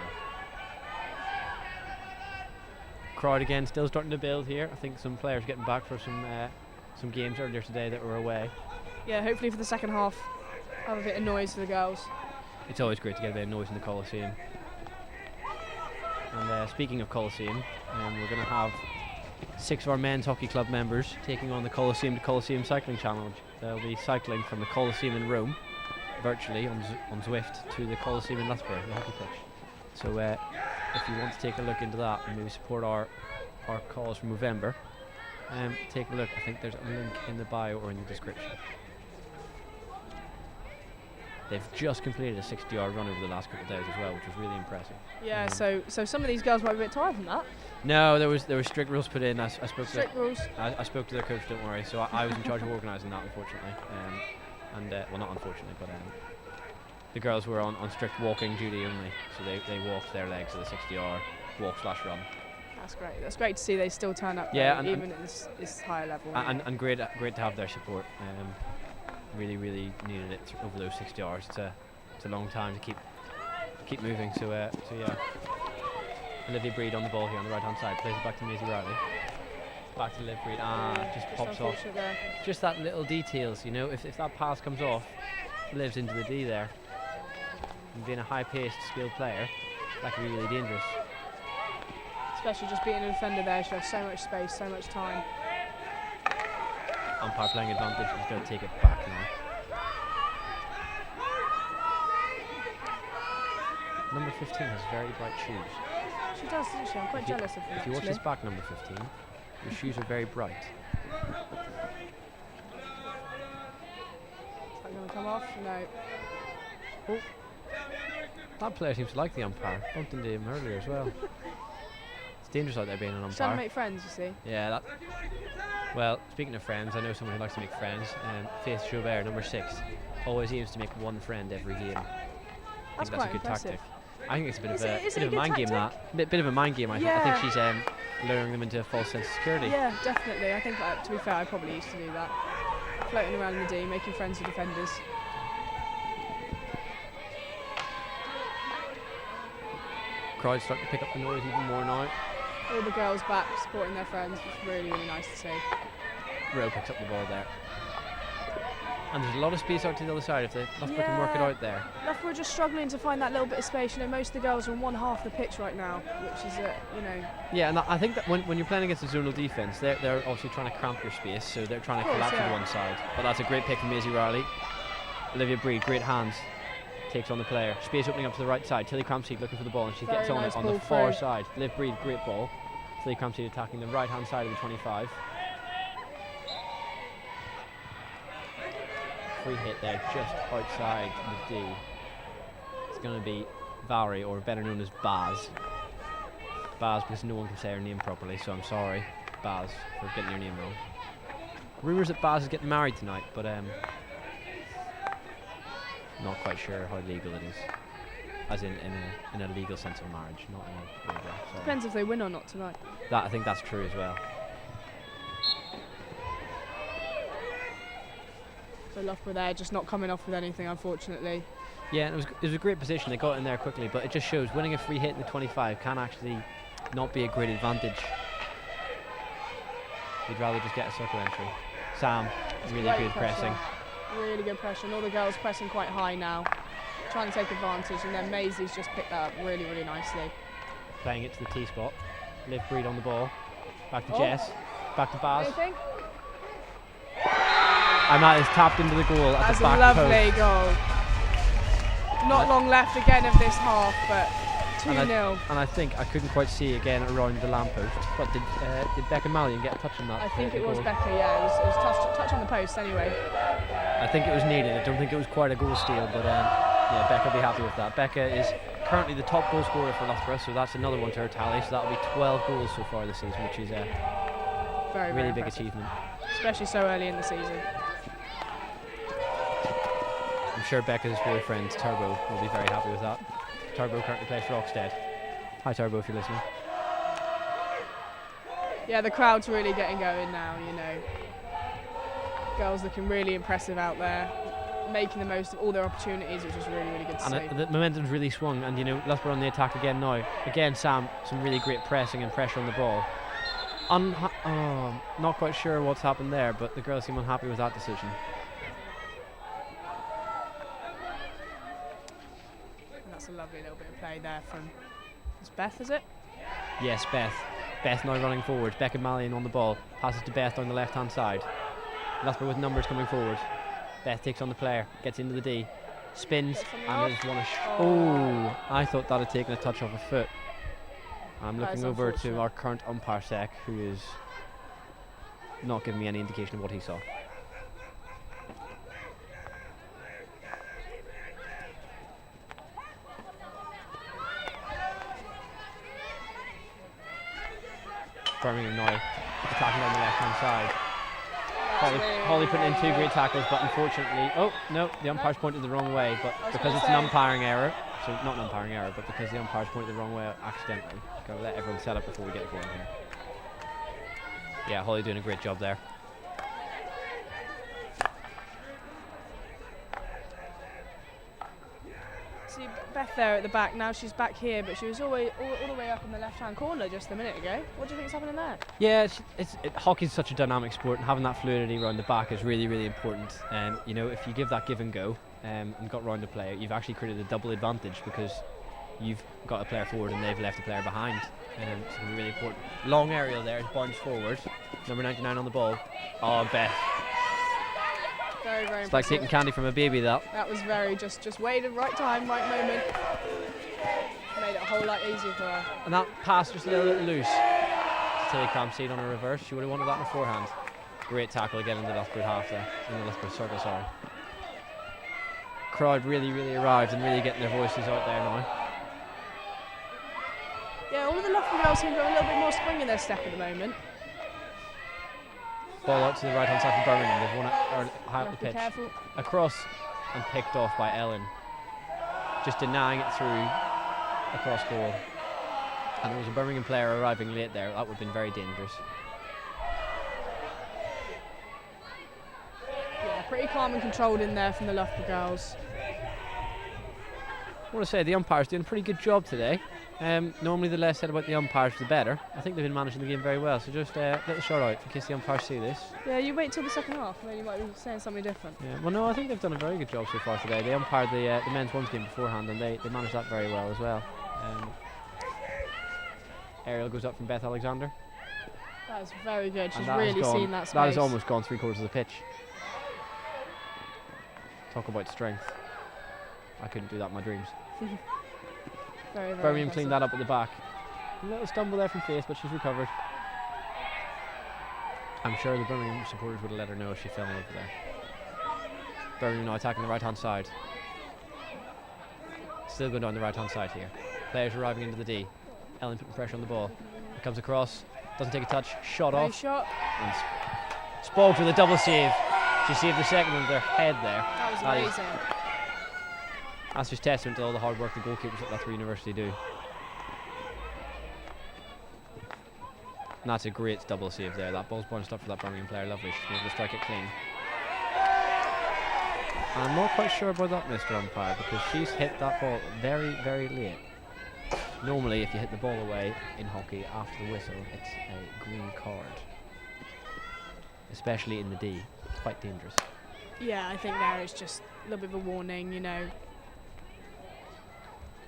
Crowd again still starting to build here. I think some players getting back for some games earlier today that were away.
Yeah, hopefully for the second half, have a bit of noise for the girls.
It's always great to get a bit of noise in the Coliseum. And speaking of Coliseum, we're going to have 6 of our men's hockey club members taking on the Coliseum to Coliseum Cycling Challenge. They'll be cycling from the Coliseum in Rome, virtually on Zwift, to the Coliseum in Loughborough, the hockey pitch. So if you want to take a look into that and maybe support our cause for Movember, take a look. I think there's a link in the bio or in the description. They've just completed a 60-yard run over the last couple of days as well, which was really impressive.
Yeah, so some of these girls might be a bit tired from that.
No, there were strict rules put in. I spoke
rules.
I spoke to their coach. Don't worry. So I was in charge of organising that, unfortunately. Well, not unfortunately, but the girls were on strict walking duty only, so they walked their legs at the 60-yard walk/run.
That's great. That's great to see they still turn up.
Yeah,
even at this higher level.
And great to have their support. Really needed it over those 60 hours. It's a long time to keep moving. So yeah, Olivia Breed on the ball here on the right hand side, plays it back to Maisie Riley. Back to Liv Breed. Just pops off.
There.
Just that little details, you know. If that pass comes off, Liv's into the D there. And being a high-paced, skilled player, that can be really dangerous.
Especially just being a defender there, she has so much space, so much time.
Umpire playing advantage, he's going to take it back now. Number 15 has very bright shoes.
She does, doesn't she? I'm quite jealous of her.
If you watch this back, number 15, your shoes are very bright.
Is that going to come off? No.
Oh. That player seems to like the umpire. Bumped into him earlier as well. It's dangerous out there being an umpire.
She's trying to make friends, you see.
Yeah, well, speaking of friends, I know someone who likes to make friends. Faith Chaubert, number 6, always aims to make one friend every game. I think that's a good tactic. I think it's a bit of a mind game. That bit of a mind game. I think she's luring them into a false sense of security.
Yeah, definitely. I think to be fair, I probably used to do that. Floating around in the D, making friends with defenders.
Crowd's starting to pick up the noise even more now.
All the girls back supporting their friends. It's really nice to see.
Rowe picks up the ball there. And there's a lot of space out to the other side if Loughborough can work it out there.
Loughborough are just struggling to find that little bit of space. You know, most of the girls are on one half of the pitch right now, which is,
Yeah, and I think that when you're playing against a zonal defence, they're obviously trying to cramp your space, so they're trying to collapse to one side. But that's a great pick from Maisie Riley. Olivia Breed, great hands. Takes on the player. Space opening up to the right side. Tilly Crampseed looking for the ball, and she gets on it on the far side. Liv Breed, great ball. Tilly Crampseed attacking the right hand side of the 25. Free hit there just outside the D. It's going to be Valerie, or better known as Baz. Baz, because no one can say her name properly, so I'm sorry, Baz, for getting your name wrong. Rumours that Baz is getting married tonight, but not quite sure how legal it is. As in a legal sense of marriage, not in a legal.
Depends if they win or not tonight.
I think that's true as well.
So Loughborough there, just not coming off with anything, unfortunately.
Yeah, and it was a great position. They got in there quickly, but it just shows winning a free hit in the 25 can actually not be a great advantage. You'd rather just get a circle entry. Sam, really good pressing.
Really good pressure, and all the girls pressing quite high now, trying to take advantage, and then Maisie's just picked that up really nicely.
Playing it to the T-spot. Liv Breed on the ball. Back to Jess. Back to Baz.
Anything?
And that is tapped into the goal at the back
post. That's a lovely
post.
goal. Not long left again of this half, but 2-0.
And I think I couldn't quite see again around the lamppost, but did Becca Mallion get a touch on that?
I think it was Becca, yeah. It was touch on the post anyway.
I think it was needed. I don't think it was quite a goal steal, but yeah, Becca will be happy with that. Becca is currently the top goal scorer for Loughborough, so that's another one to her tally. So that'll be 12 goals so far this season, which is a really big achievement.
Especially so early in the season.
I'm sure Becca's boyfriend Turbo will be very happy with that. Turbo currently plays for Oxted. Hi Turbo, if you're listening.
Yeah, the crowd's really getting going now, you know. Girls looking really impressive out there. making the most of all their opportunities, which was really, really good to see.
And the momentum's really swung, and Loughborough on the attack again now. Again, Sam, some really great pressing and pressure on the ball. Not quite sure what's happened there, but the girls seem unhappy with that decision.
And that's a lovely little bit of play there from Beth, is it?
Yes, Beth. Beth now running forward. Becca Mallion on the ball. Passes to Beth on the left-hand side. Loughborough with numbers coming forward. Beth takes on the player, gets into the D, spins, and is one I thought that had taken a touch off a foot. I'm looking over to our current umpire sec, who is not giving me any indication of what he saw. Birmingham now attacking on the left-hand side. Holly putting in 2 great tackles, but unfortunately, the umpire's pointed the wrong way, but because it's an umpiring error, so not an umpiring error, but because the umpire's pointed the wrong way accidentally, got to let everyone set up before we get going here. Yeah, Holly doing a great job there.
See Beth there at the back, now she's back here, but she was all the way up in the left-hand corner just a minute ago. What do you think is happening there?
Yeah, hockey's such a dynamic sport, and having that fluidity around the back is really, really important. If you give that give and go and got round the player, you've actually created a double advantage because you've got a player forward and they've left a player behind. It's going to be really important. Long aerial there, bounce forward. Number 99 on the ball. Oh, Beth.
Very, very
It's like taking candy from a baby, that.
That was very just waited, right time, right moment. Made it a whole lot easier for her.
And that pass just a little loose. Tilly Crampseed on a reverse. She would have wanted that beforehand. Great tackle again in the Loughborough half there. In the Loughborough circle, sorry. Crowd really, really arrived and really getting their voices out there now.
Yeah, all of the Loughborough girls seem to have a little bit more spring in their step at the moment.
Ball out to the right hand side from Birmingham. They've won it high up the pitch.
Careful.
Across and picked off by Ellen. Just denying it through across goal. And there was a Birmingham player arriving late there. That would have been very dangerous.
Yeah, pretty calm and controlled in there from the Loughborough girls.
I want to say the umpire's doing a pretty good job today. Normally the less said about the umpires the better. I think they've been managing the game very well, so just a little shout out in case the umpires see this.
Yeah, you wait till the second half and then you might be saying something different.
Yeah, well no, I think they've done a very good job so far today. They umpired the men's 1's game beforehand and they managed that very well as well. Aerial goes up from Beth Alexander.
That is very good, she's
that
really seen that space.
That has almost gone 3/4 of the pitch. Talk about strength. I couldn't do that in my dreams.
Very, very
Birmingham
impressive.
cleaned that up at the back. A little stumble there from Faith, but she's recovered. I'm sure the Birmingham supporters would have let her know if she fell over there. Birmingham now attacking the right hand side. Still going down the right hand side here. Players arriving into the D. Ellen putting pressure on the ball. It comes across, doesn't take a touch, shot
Great
off.
shot.
And Spogg with a double save. She saved the second one with her head there.
That was amazing.
That's just testament to all the hard work the goalkeepers at Loughborough University do. And that's a great double save there. That ball's bounced up for that Birmingham player. Lovely. She's been able to strike it clean. And I'm not quite sure about that, Mr. Umpire, because she's hit that ball very, very late. Normally, if you hit the ball away in hockey after the whistle, it's a green card. Especially in the D. It's quite dangerous.
Yeah, I think there is just a little bit of a warning, you know.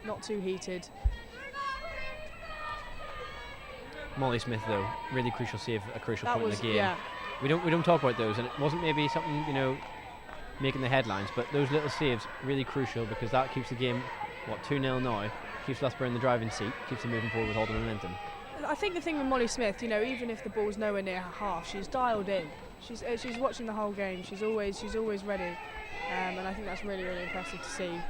Not too heated.
Molly Smith, though, really crucial save, a crucial point in the game.
Yeah.
We don't talk about those, and it wasn't maybe something, you know, making the headlines, but those little saves really crucial because that keeps the game 2-0 now, keeps Loughborough in the driving seat, keeps them moving forward with all the momentum.
I think the thing with Molly Smith, you know, even if the ball's nowhere near her half, she's dialed in. She's watching the whole game. She's always ready, and I think that's really, really impressive to see.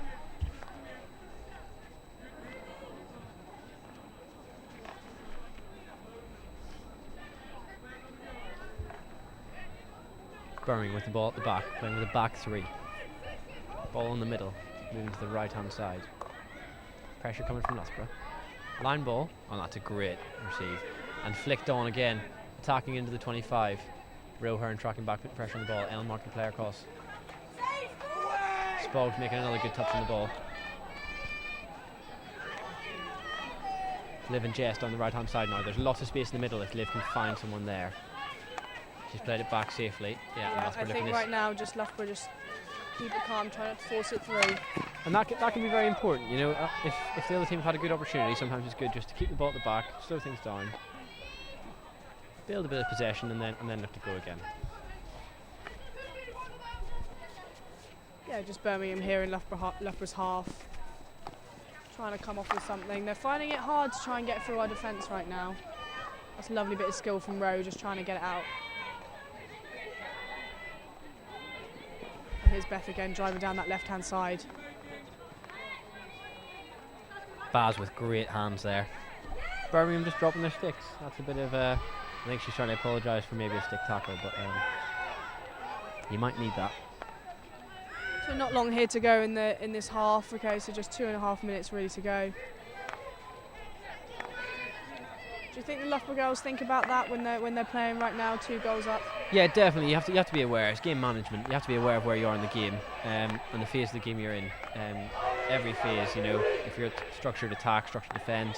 Birmingham with the ball at the back, playing with a back three. Ball in the middle, moving to the right hand side. Pressure coming from Loughborough. Line ball, oh that's a great receive. And flicked on again, attacking into the 25. Roe Hearn tracking back, putting pressure on the ball. Ellen marking player across. Boggs making another good touch on the ball. Liv and Jess down the right hand side now. There's lots of space in the middle if Liv can find someone there. She's played it back safely.
Yeah, I think right now just Loughborough just keep it calm, trying to force it through.
And that can be very important, you know. If the other team have had a good opportunity, sometimes it's good just to keep the ball at the back, slow things down, build a bit of possession, and then look to go again.
Yeah, just Birmingham here in Loughborough's half, trying to come off with something. They're finding it hard to try and get through our defence right now. That's a lovely bit of skill from Rowe, just trying to get it out. And here's Beth again, driving down that left-hand side.
Baz with great hands there. Birmingham just dropping their sticks. That's a bit of I think she's trying to apologise for maybe a stick tackle, but you might need that.
So not long here to go in this half. Okay, so just 2.5 minutes really to go. Do you think the Loughborough girls think about that when they're playing right now, 2 goals up?
Yeah, definitely. You have to be aware. It's game management. You have to be aware of where you are in the game and the phase of the game you're in. Every phase, you know, if you're structured attack, structured defence,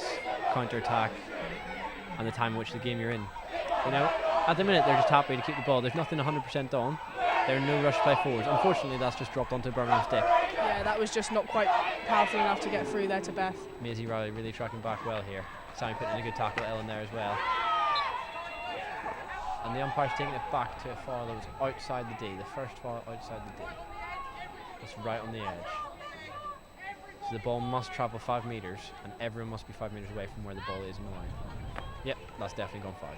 counter attack, and the time in which the game you're in. You know, at the minute they're just happy to keep the ball. There's nothing 100% on. There are no rush play forwards. Unfortunately, that's just dropped onto Birmingham's stick.
Yeah, that was just not quite powerful enough to get through there to Beth.
Maisie Riley really tracking back well here. Sammy putting in a good tackle at Ellen there as well. And the umpire's taking it back to a foul that was outside the D. The first foul outside the D. It's right on the edge. So the ball must travel 5 metres, and everyone must be 5 metres away from where the ball is in the line. Yep, that's definitely gone 5.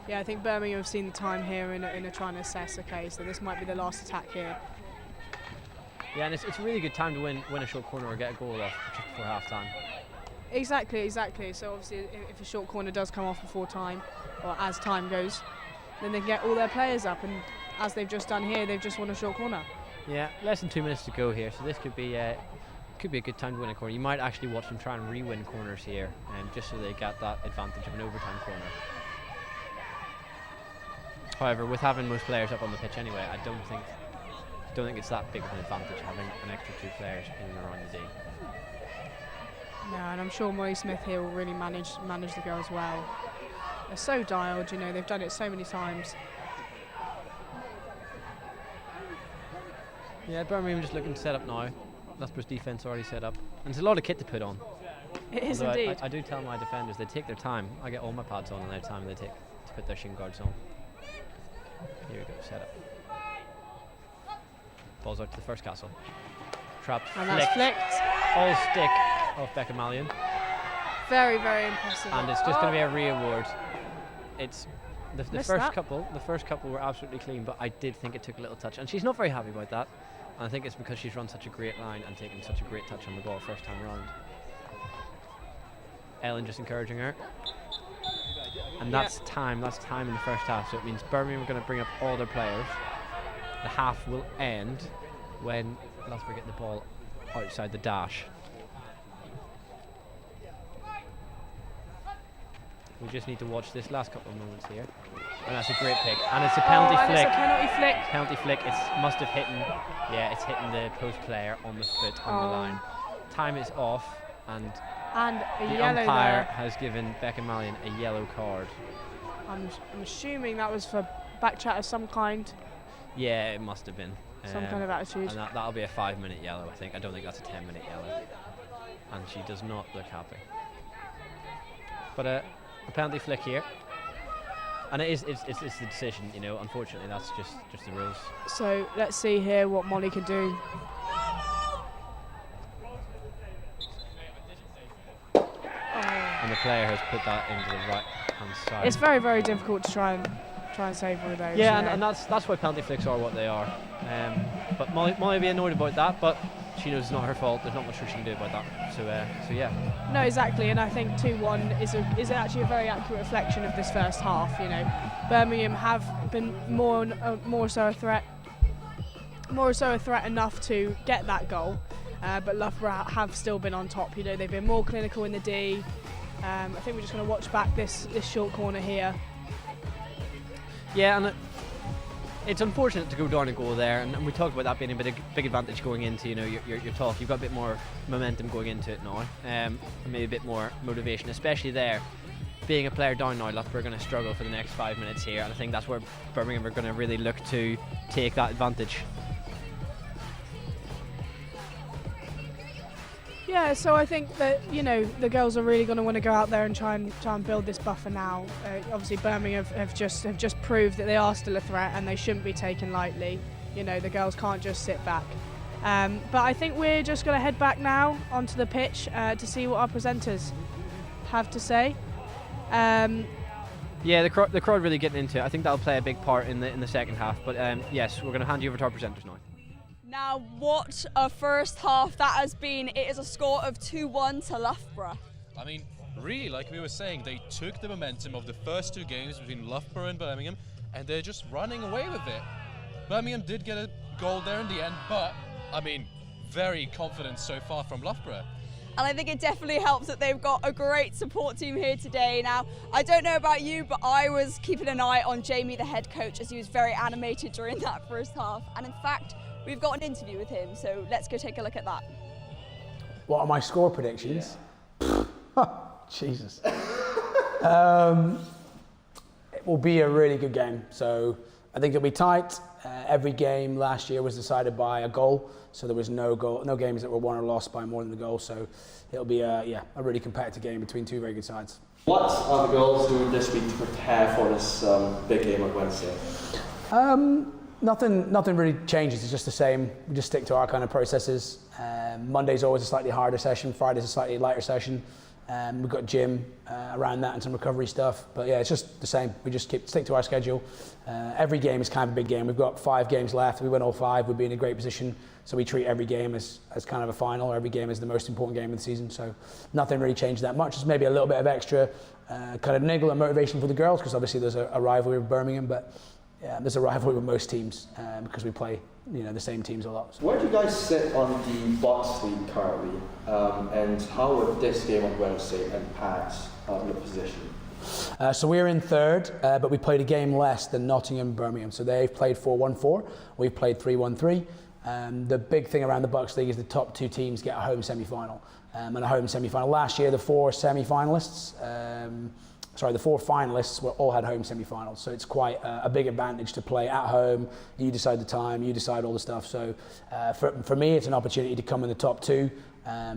Yeah, I think Birmingham have seen the time here and are trying to assess, okay, so this might be the last attack here.
Yeah, and it's a really good time to win a short corner or get a goal off just before half time.
Exactly. So obviously if a short corner does come off before time, or as time goes, then they can get all their players up, and as they've just done here, they've just won a short corner.
Yeah, less than 2 minutes to go here, so this could be a good time to win a corner. You might actually watch them try and re-win corners here, just so they get that advantage of an overtime corner. However, with having most players up on the pitch anyway, I don't think it's that big of an advantage having an extra 2 players in and around the D.
No, and I'm sure Molly Smith here will really manage the girls well. They're so dialed, you know, they've done it so many times.
Yeah, Birmingham just looking to set up now. Loughborough's defence already set up. And there's a lot of kit to put on.
It is
although
indeed.
I do tell my defenders they take their time. I get all my pads on and their time they take to put their shin guards on. Here we go, set up. Ball's out to the first castle. Trapped,
and that's flicked.
All stick off Becca Mallion.
Very, very impressive.
And it's just going to be a re-award. It's the first couple were absolutely clean, but I did think it took a little touch, and she's not very happy about that. And I think it's because she's run such a great line and taken such a great touch on the ball first time round. Ellen just encouraging her. And that's time in the first half, so it means Birmingham are going to bring up all their players. The half will end when Loughborough get the ball outside the dash. We just need to watch this last couple of moments here. And that's a great pick. And it's a penalty flick.
It's a penalty flick.
Penalty flick. It must have it's hitting the post player on the foot on the line. Time is off, and
a
the
yellow
umpire
there.
has given Becca Mallion a yellow card.
I'm assuming that was for back chat of some kind.
Yeah, it must have been.
Some kind of attitude.
And that'll be a 5-minute yellow, I think. I don't think that's a 10-minute yellow. And she does not look happy. But a penalty flick here. And it's the decision, you know. Unfortunately, that's just the rules.
So let's see here what Molly can do.
And the player has put that into the right hand side.
It's very, very difficult to try and save one of those.
Yeah, and that's why penalty flicks are what they are. But Molly will be annoyed about that, but she knows it's not her fault. There's not much she can do about that. So yeah.
No, exactly, and I think 2-1 is actually a very accurate reflection of this first half. You know, Birmingham have been more so a threat enough to get that goal, but Loughborough have still been on top. You know, they've been more clinical in the D. I think we're just going to watch back this short corner here.
Yeah, and it's unfortunate to go down a goal there, and we talked about that being a big advantage going into your talk. You've got a bit more momentum going into it now, and maybe a bit more motivation, especially there. Being a player down now, Loughborough are going to struggle for the next 5 minutes here, and I think that's where Birmingham are going to really look to take that advantage.
Yeah, so I think that the girls are really going to want to go out there and try and build this buffer now. Obviously, Birmingham have just proved that they are still a threat and they shouldn't be taken lightly. The girls can't just sit back. But I think we're just going to head back now onto the pitch to see what our presenters have to say.
Yeah, the crowd really getting into it. I think that'll play a big part in the second half. But yes, we're going to hand you over to our presenters now.
Now, what a first half that has been. It is a score of 2-1 to Loughborough.
I mean, really, like we were saying, they took the momentum of the first 2 games between Loughborough and Birmingham, and they're just running away with it. Birmingham did get a goal there in the end, but, I mean, very confident so far from Loughborough.
And I think it definitely helps that they've got a great support team here today. Now, I don't know about you, but I was keeping an eye on Jamie, the head coach, as he was very animated during that first half. And in fact, we've got an interview with him, so let's go take a look at that.
What are my score predictions? Yeah. Jesus. It will be a really good game. So I think it'll be tight. Every game last year was decided by a goal, so there was no games that were won or lost by more than the goal. So it'll be a really competitive game between 2 very good sides.
What are the girls doing this week to prepare for this big game on Wednesday?
Nothing really changes. It's just the same. We just stick to our kind of processes. Monday's always a slightly harder session. Friday's a slightly lighter session. We've got gym around that and some recovery stuff. But yeah, it's just the same. We just stick to our schedule. Every game is kind of a big game. We've got 5 games left. If we win all 5, we'll be in a great position. So we treat every game as kind of a final. Every game is the most important game of the season. So nothing really changed that much. Just maybe a little bit of extra kind of niggle and motivation for the girls, because obviously there's a rivalry with Birmingham. But yeah, there's a rivalry with most teams because we play the same teams a lot. So.
Where do you guys sit on the box league currently, and how would this game on Wednesday impact your position?
So we're in 3rd, but we played a game less than Nottingham and Birmingham. So they've played 4-1-4, we've played 3-1-3. The big thing around the Bucks League is the top 2 teams get a home semi-final. And a home semi-final. Last year, the 4 finalists all had home semi-finals, so it's quite a big advantage to play at home. You decide the time, you decide all the stuff. So for me, it's an opportunity to come in the top 2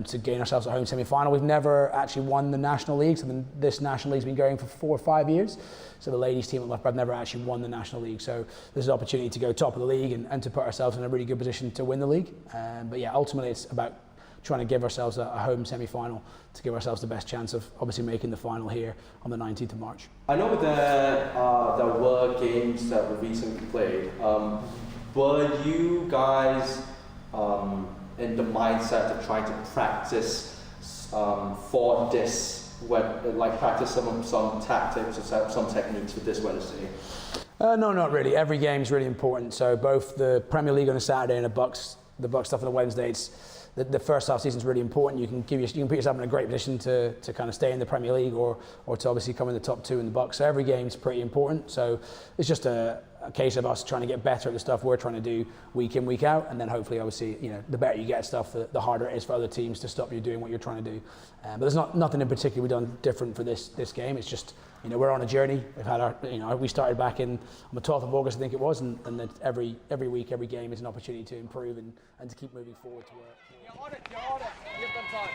to gain ourselves a home semi-final. We've never actually won the National League, so this National League's been going for 4 or 5 years. So the ladies team at Loughborough have never actually won the National League. So there's an opportunity to go top of the league and to put ourselves in a really good position to win the league. But yeah, ultimately it's about trying to give ourselves a home semi-final to give ourselves the best chance of obviously making the final here on the 19th of March.
I know there were games that were recently played. Were you guys in the mindset of trying to practice for this, practice some tactics or some techniques for this Wednesday?
No, not really. Every game is really important. So both the Premier League on a Saturday and the Bucks stuff on the Wednesday, the first half season is really important. You can put yourself in a great position to kind of stay in the Premier League or to obviously come in the top 2 in the Bucks. So every game's pretty important. So it's just a case of us trying to get better at the stuff we're trying to do week in, week out, and then hopefully, obviously, the better you get at stuff, the harder it is for other teams to stop you doing what you're trying to do. But there's nothing in particular we've done different for this game. It's just we're on a journey. We've had we started back on the 12th of August, I think it was, and then every week, every game is an opportunity to improve and to keep moving forward to work.
You're on it. Give them time.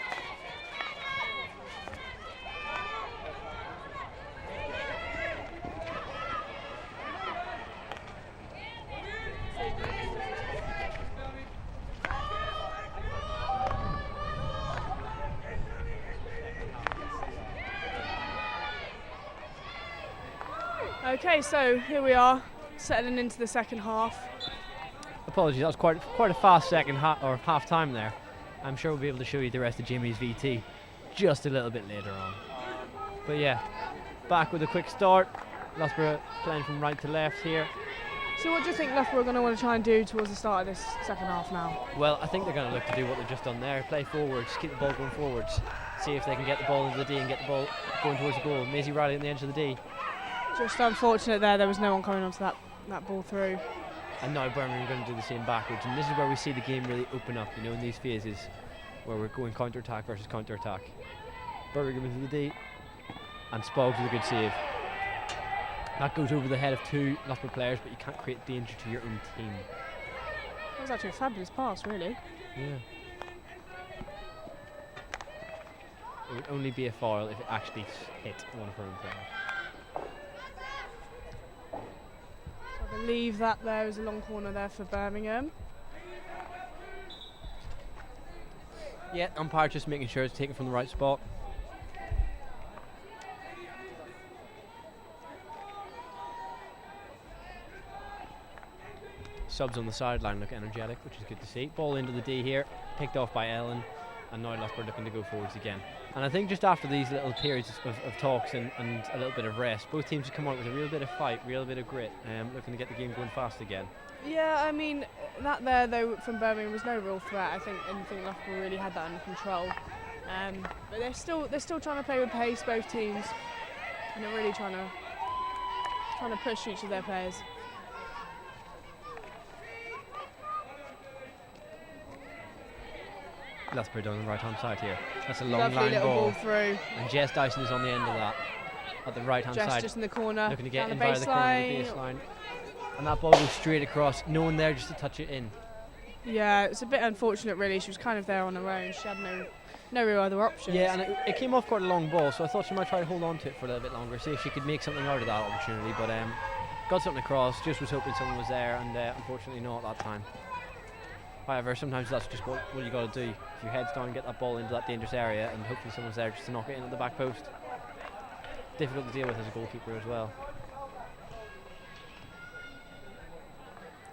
Okay, so here we are, settling into the second half.
Apologies, that was quite a fast second half time there. I'm sure we'll be able to show you the rest of Jamie's VT just a little bit later on. But yeah, back with a quick start. Loughborough playing from right to left here.
So what do you think Loughborough are going to want to try and do towards the start of this second half now?
Well, I think they're going to look to do what they've just done there. Play forwards, keep the ball going forwards. See if they can get the ball into the D and get the ball going towards the goal. Maisie Riley on the edge of the D.
Just unfortunate there was no one coming onto that that ball through.
And now Birmingham are going to do the same backwards, and this is where we see the game really open up, you know, in these phases where we're going counter-attack versus counter-attack. Birmingham into the D, and Spoggs with a good save. That goes over the head of 2 Loughborough players, but you can't create danger to your own team.
That was actually a fabulous pass, really.
Yeah. It would only be a foul if it actually hit one of her own players.
So I believe that there is a long corner there for Birmingham.
Yeah, umpire just making sure it's taken from the right spot. Subs on the sideline look energetic, which is good to see. Ball into the D here, picked off by Ellen, and now Loughborough looking to go forwards again. And I think just after these little periods of talks and a little bit of rest, both teams have come out with a real bit of fight, real bit of grit, looking to get the game going fast again.
Yeah, I mean, that there though from Birmingham was no real threat. I think Loughborough really had that under control. But they're still trying to play with pace, both teams, and they're really trying to push each of their players.
Loughborough down the right hand side here. That's a long
Lovely
line
little
ball
through.
And Jess Dyson is on the end of that at the right hand
Jess
side.
just in the corner,
Looking to get
down
in
the
via the corner of the baseline. And that ball goes straight across. No one there just to touch it in.
Yeah, it's a bit unfortunate really. She was kind of there on her own. She had no real other options.
Yeah, and it came off quite a long ball, so I thought she might try to hold on to it for a little bit longer, see if she could make something out of that opportunity. But got something across, just was hoping someone was there, and unfortunately not at that time. However, sometimes that's just what you got to do. If your head's down, get that ball into that dangerous area, and hopefully someone's there just to knock it in at the back post. Difficult to deal with as a goalkeeper as well.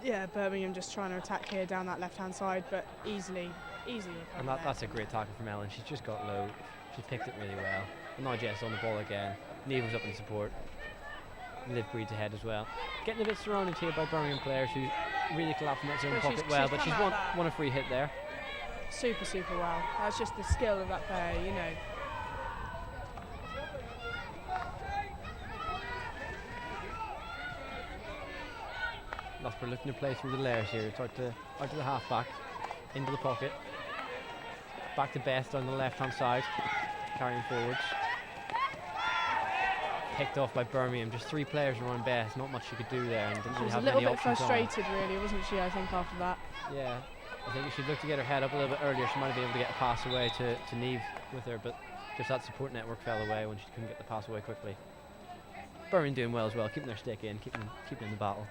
Yeah, Birmingham just trying to attack here down that left-hand side, but easily recovered.
And that's a great tackle from Ellen. She's just got low. She's picked it really well. And now Jess on the ball again. Nevil's up in support. Liv Breed's ahead as well. Getting a bit surrounded here by Birmingham players who really collapse in that zone pocket well, but she's won a free hit there.
Super well. That's just the skill of that player, you know.
Loughborough looking to play through the layers here. It's out to the half-back, into the pocket. Back to Beth on the left-hand side, carrying forwards. Picked off by Birmingham. Just 3 players around Beth. Not much she could do there, and didn't
She
really
was
have
a little
any
bit
options
frustrated, really, wasn't she? I think after that.
Yeah, I think if she'd looked to get her head up a little bit earlier, she might have been able to get a pass away to Neve with her, but just that support network fell away when she couldn't get the pass away quickly. Birmingham doing well as well, keeping their stick in, keeping in the battle.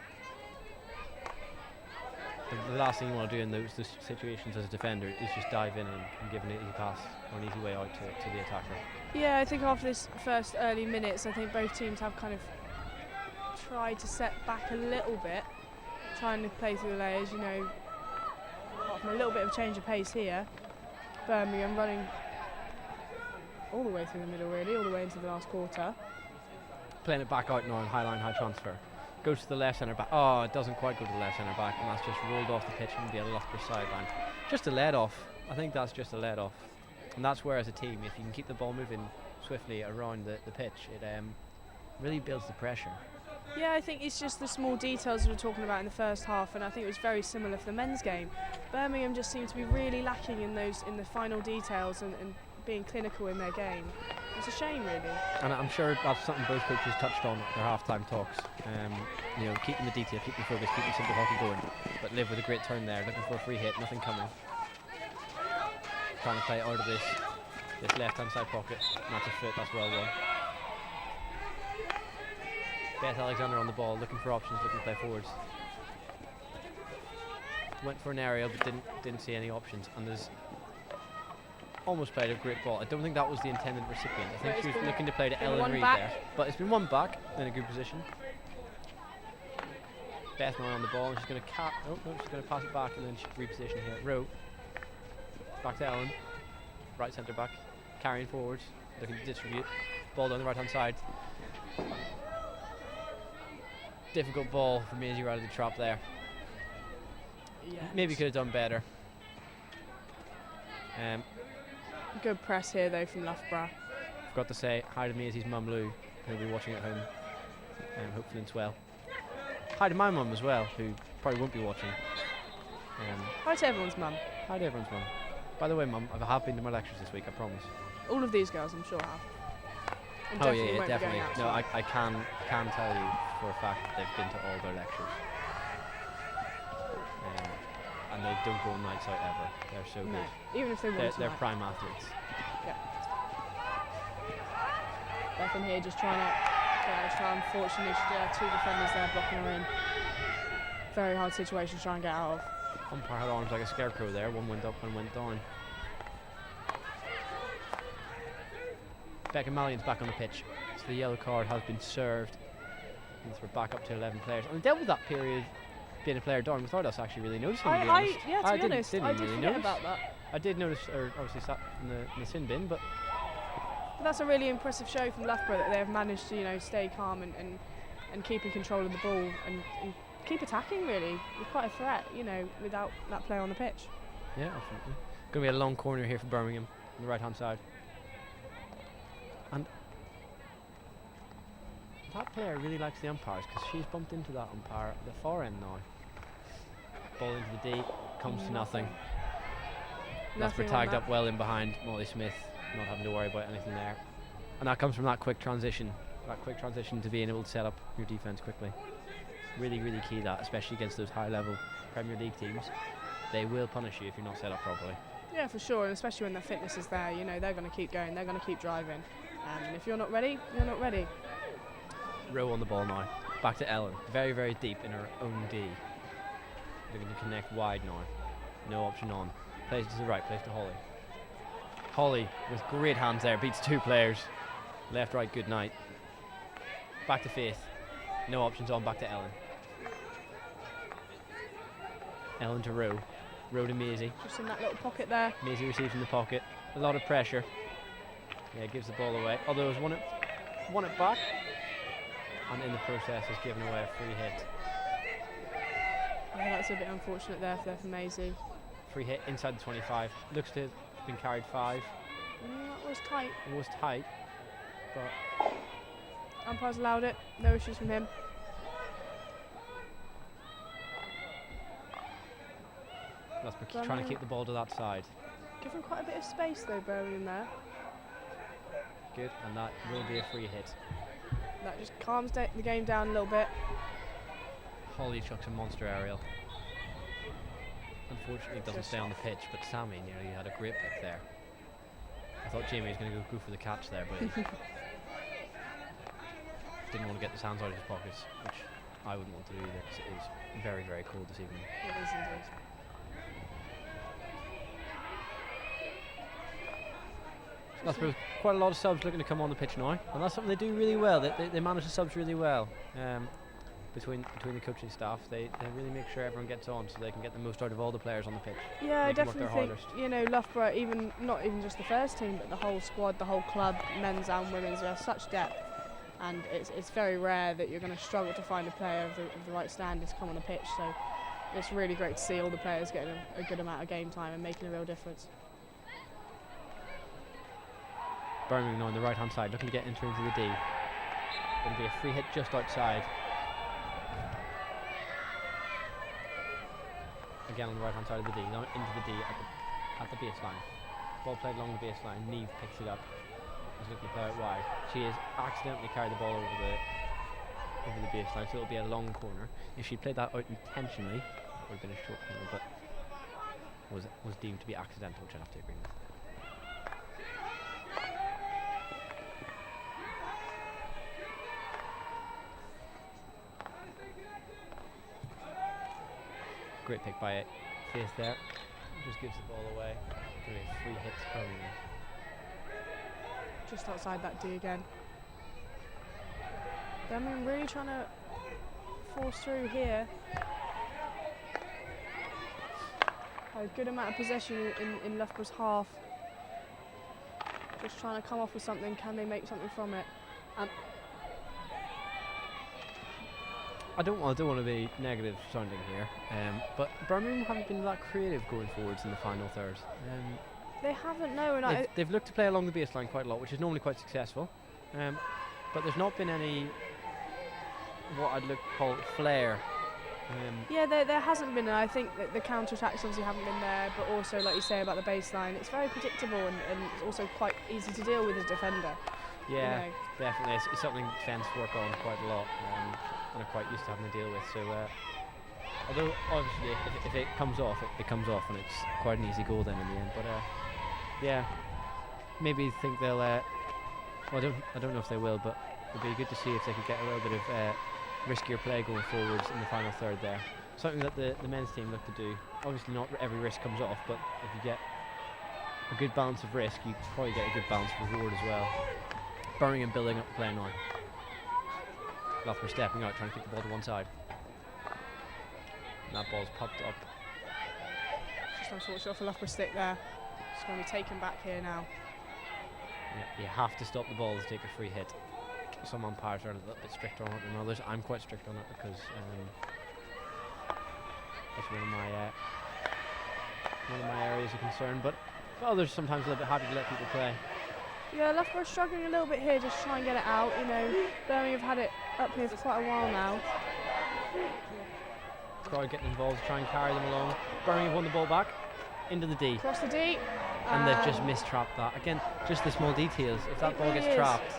The last thing you want to do in those situations as a defender is just dive in and give an easy pass or an easy way out to the attacker.
Yeah, I think after this first early minutes, I think both teams have kind of tried to set back a little bit, trying to play through the layers, you know, apart from a little bit of change of pace here. Birmingham running all the way through the middle, really, all the way into the last quarter.
Playing it back out now on high line, high transfer. Goes to the left centre back. Oh, it doesn't quite go to the left centre back, and that's just rolled off the pitch from the Loughborough sideline. Just a let off. I think that's just a let off. And that's where, as a team, if you can keep the ball moving swiftly around the pitch, it really builds the pressure.
Yeah, I think it's just the small details we were talking about in the first half, and I think it was very similar for the men's game. Birmingham just seemed to be really lacking in the final details and being clinical in their game. It's a shame, really.
And I'm sure that's something both coaches touched on at their half-time talks. You know, keeping the detail, keeping focus, keeping simple hockey going. But Liv with a great turn there, looking for a free hit, nothing coming. Trying to play out of this left-hand side pocket. Not a fit, that's well won. Beth Alexander on the ball, looking for options, looking to play forwards. Went for an aerial, but didn't see any options. And there's almost played a great ball. I don't think that was the intended recipient. I think she was looking to play to Ellen Reid there. But it's been one back in a good position. Beth now on the ball, and she's going to she's going to pass it back and then reposition here. Rowe. Back to Ellen. Right centre back. Carrying forwards. Looking to distribute. Ball down the right hand side. Difficult ball for Maisie right of the trap there.
Yeah.
Maybe could have done better.
Good press here though from Loughborough.
Forgot to say hi to Maisie's mum Lou, who'll be watching at home, hopefully in Swell. Hi to my mum as well, who probably won't be watching.
Hi to everyone's mum.
Hi to everyone's mum. By the way, mum, I have been to my lectures this week, I promise.
All of these girls, I'm sure, have. And
Oh yeah,
won't be
definitely.
going out
No,
tonight.
I can tell you for a fact that they've been to all their lectures. And they don't go nights out ever. They're so
No,
good.
even if they want
They're
tonight.
prime athletes.
Bethan here just trying to get out of time. Unfortunately, she did have two defenders there blocking her in. Very hard situation to try and get out of.
Umpire had arms like a scarecrow there. One went up and went down. Becca Mallion's back on the pitch. So the yellow card has been served. And we're back up to 11 players. And we dealt with that period being a player down without us actually really noticing. To be honest.
Yeah, to be honest, I did
really
forget
notice.
about that.
I did notice, or obviously sat in the sin bin, but
But that's a really impressive show from Loughborough that they have managed to, stay calm and keep in control of the ball and keep attacking really with quite a threat, without that player on the pitch.
yeah, absolutely. Going to be a long corner here for Birmingham on the right hand side. And that player really likes the umpires because she's bumped into that umpire at the far end now. Ball into the D, comes to nothing. Loughborough
on
tagged
that.
up well in behind Molly Smith, not having to worry about anything there. And that comes from that quick transition to being able to set up your defence quickly. Really, really key that, especially against those high level Premier League teams. They will punish you if you're not set up properly.
Yeah, for sure, and especially when their fitness is there, they're going to keep going, they're going to keep driving. And if you're not ready, you're not ready.
Rowe on the ball now. Back to Ellen. Very, very deep in her own D. Looking to connect wide now. No option on. Plays to the right, plays to Holly. Holly with great hands there, beats two players. Left, right, good night. Back to Faith. No options on, back to Ellen. Ellen to Rowe. Rowe to Maisie.
Just in that little pocket there.
Maisie receives in the pocket. A lot of pressure. Yeah, gives the ball away. Although has won it back. And in the process has given away a free hit.
Yeah, that's a bit unfortunate there for Maisie.
Free hit inside the 25. Looks to have been carried 5.
That was tight.
It was tight, but
Umpire's allowed it. No issues from him.
that's trying to keep the ball to that side.
Given quite a bit of space though, Birmingham there.
Good, and that will be a free hit.
That just calms the game down a little bit.
Holly chucks a monster aerial. Unfortunately, it doesn't stay on the pitch, but Sammy nearly had a great pick there. I thought Jamie was going to go for the catch there, but he didn't want to get his hands out of his pockets, which I wouldn't want to do either, because it is very, very cold this evening.
It is indeed.
That's quite a lot of subs looking to come on the pitch now, and that's something they do really well. They manage the subs really well. Between the coaching staff, they really make sure everyone gets on so they can get the most out of all the players on the pitch.
Yeah, I
They can work
definitely
their
think,
hardest.
Loughborough, not even just the first team, but the whole squad, the whole club, men's and women's, they have such depth. And it's very rare that you're going to struggle to find a player of the right standards come on the pitch. So it's really great to see all the players getting a good amount of game time and making a real difference.
Birmingham on the right hand side, looking to get into the D. Going to be a free hit just outside. Again on the right hand side of the D, now into the D at the baseline. Ball played along the baseline, Neve picks it up. Is looking to play it wide. She has accidentally carried the ball over the baseline, so it'll be a long corner. If she played that out intentionally, it would have been a short corner, but was deemed to be accidental, which I have to agree with. Great pick by Faith there. Just gives the ball away. Really 3 hits Birmingham.
Just outside that D again. Birmingham really trying to force through here. A good amount of possession in Loughborough's half. Just trying to come off with something. Can they make something from it?
I don't want to be negative sounding here, but Birmingham haven't been that creative going forwards in the final third.
They haven't, no. And
They've looked to play along the baseline quite a lot, which is normally quite successful, but there's not been any what I'd call flair.
Yeah, there hasn't been, and I think that the counter-attacks obviously haven't been there, but also, like you say about the baseline, it's very predictable and it's also quite easy to deal with as a defender.
Yeah,
you know.
definitely. It's something defence work on quite a lot and are quite used to having to deal with. So, although obviously if it comes off, it comes off, and it's quite an easy goal then in the end. But yeah, maybe think they'll. Well, I don't know if they will, but it'd be good to see if they could get a little bit of riskier play going forwards in the final third there. Something that the men's team look to do. Obviously, not every risk comes off, but if you get a good balance of risk, you probably get a good balance of reward as well. Birmingham building up the play now. Loughborough stepping out, trying to kick the ball to one side. And that ball's popped up.
Just unfortunate for Loughborough stick there. It's going to be taken back here now.
Yeah, you have to stop the ball to take a free hit. Some umpires are a little bit stricter on it than others. I'm quite strict on it because it's one of my areas of concern. But others sometimes a little bit happy to let people play.
Yeah, Loughborough struggling a little bit here, just try and get it out. You know, Birmingham have had it up here for quite a while now.
Crowd getting involved to try and carry them along. Birmingham won the ball back into the D.
Cross the D.
And they've just mistrapped that. Again, just the small details. If that ball gets trapped,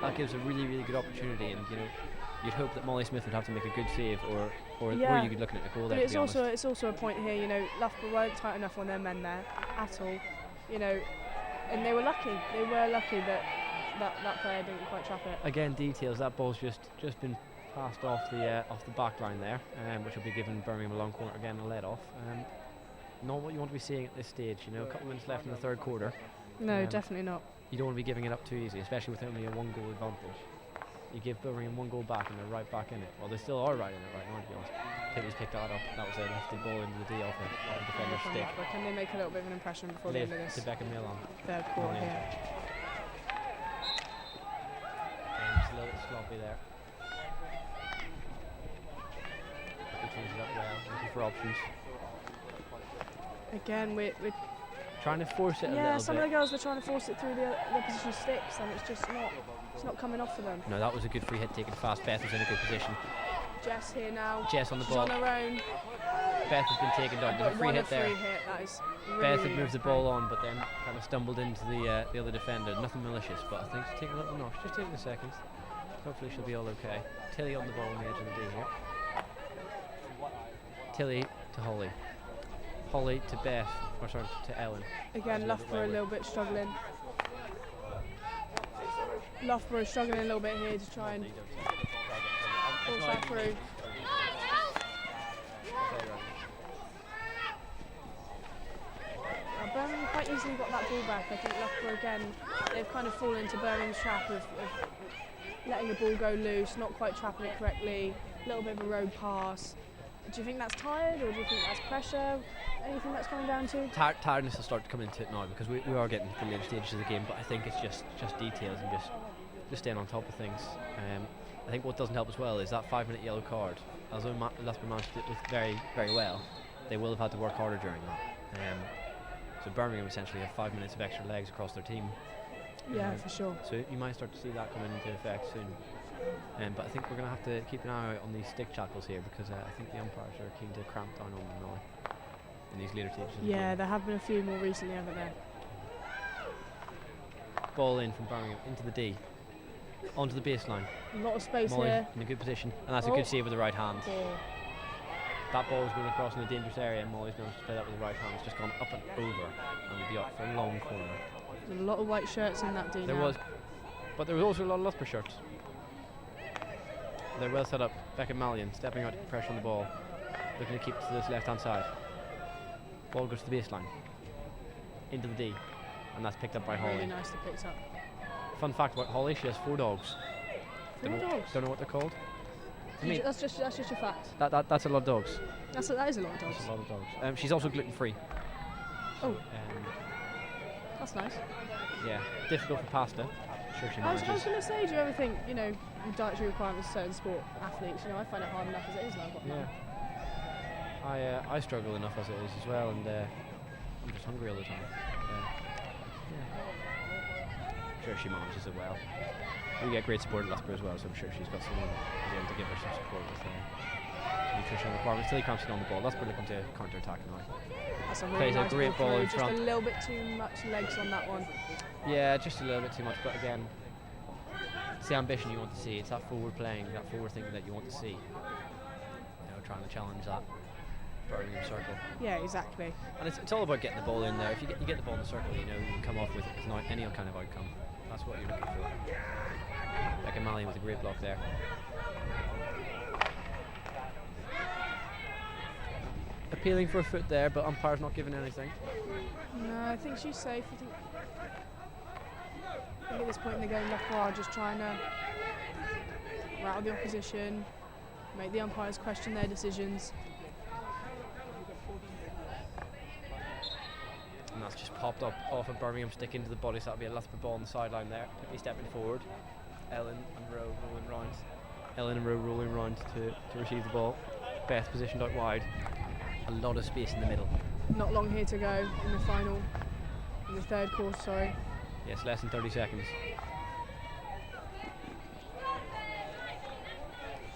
that gives a really, really good opportunity. And you'd hope that Molly Smith would have to make a good save, or you could be looking at a goal there.
But it's also a point here. You know, Loughborough weren't tight enough on their men there at all. You know, and they were lucky. They were lucky that player didn't quite trap it.
Again, details. That ball's just been passed off the back line there, which will be giving Birmingham a long corner again, a let off. Not what you want to be seeing at this stage. You know, a couple of minutes left in the third quarter.
No, definitely not.
You don't want to be giving it up too easy, especially with only a 1-goal advantage. You give Birmingham 1 goal back and they're right back in it. Well, they still are right in it right now, to be honest. Tilly's picked that up. That was a lefty ball into the D off the defender's stick.
But can they make a little bit of an impression before the end of this
to Beckham Milan.
third quarter here?
Just a little bit sloppy there. He changes it up well, looking for options.
Again, we're
trying to force it a little bit.
Yeah, some of the girls were trying to force it through the opposition sticks, and it's just not coming off for them.
No, that was a good free hit taken fast. Beth was in a good position.
Jess here now.
Jess on the
She's
ball.
on her own.
Beth has been taken down. There's a free hit there.
That is really,
Beth had moved the ball on, but then kind of stumbled into the other defender. Nothing malicious, but I think she's taking a little notch. Just taking a second. Hopefully she'll be all okay. Tilly on the ball on the edge of the D here. Tilly to Holly. Holly to Beth, or sorry, to Ellen.
Again, Loughborough a little bit struggling. Loughborough struggling a little bit here to try and force that through. Now, Birmingham quite easily got that ball back. I think Loughborough again, they've kind of fallen into Birmingham's trap of letting the ball go loose, not quite trapping it correctly, a little bit of a road pass. Do you think that's tired, or do you think that's pressure? Anything that's coming down to?
Tiredness will start to come into it now because we are getting to the later stages of the game, but I think it's just details and just staying on top of things. I think what doesn't help as well is that 5-minute yellow card. Although Loughborough managed it very, very well, they will have had to work harder during that. So Birmingham essentially have 5 minutes of extra legs across their team.
Yeah, for sure.
So you might start to see that coming into effect soon. But I think we're going to have to keep an eye out on these stick shackles here because I think the umpires are keen to cramp down on them now in these later stages.
Yeah, there have been a few more recently, haven't there?
Ball in from Birmingham into the D, onto the baseline.
A lot of space
Molly
here.
in a good position, and that's a good save with the right hand. That ball was going across in a dangerous area, and Molly's managed to play that with the right hand. It's just gone up and over, and will be out for a long corner.
There's a lot of white shirts in that D
There
now.
was, but there was also a lot of Loughborough shirts. They're well set up. Beckham Mallion stepping out to put pressure on the ball, looking to keep it to this left-hand side. Ball goes to the baseline, into the D, and that's picked up by Holly.
Really nicely picked up.
Fun fact about Holly: she has 4 dogs.
Four dogs?
Don't know what they're called. To me,
That's just your fact.
that's a lot of dogs.
That is a lot of dogs.
That's a lot of dogs. She's also gluten-free.
Oh, that's nice.
Yeah, difficult for pasta. Sure she
I was
manages.
going to say, do you ever think, you know, with dietary requirements of certain sport athletes, you know, I find it hard enough as it is, and I've got none.
Yeah. I struggle enough as it is as well, and I'm just hungry all the time. Yeah. Sure she manages it well. We get great support at Loughborough as well, so I'm sure she's got someone who's able to give her some support with nutritional requirements. Still can't sit on the ball. Loughborough looking to counter-attack now.
That's a really
Plays a
nice
great ball in
just
front.
a little bit too much legs on that one.
Yeah, just a little bit too much, but again, it's the ambition you want to see. It's that forward playing, that forward thinking that you want to see. Trying to challenge that Birmingham circle.
Yeah, exactly.
And it's all about getting the ball in there. If you get the ball in the circle, you can come off with any kind of outcome. That's what you're looking for. Becca Malley with a great block there. Appealing for a foot there, but umpire's not giving anything.
No, I think she's safe. I think at this point in the game, Loughborough are just trying to rattle the opposition, make the umpires question their decisions.
And that's just popped up off of Birmingham stick into the body, so that'll be a Loughborough ball on the sideline there. Quickly stepping forward. Ellen and Rowe rolling round to receive the ball. Beth positioned out wide. A lot of space in the middle.
Not long here to go in the third quarter, sorry.
Yes, less than 30 seconds.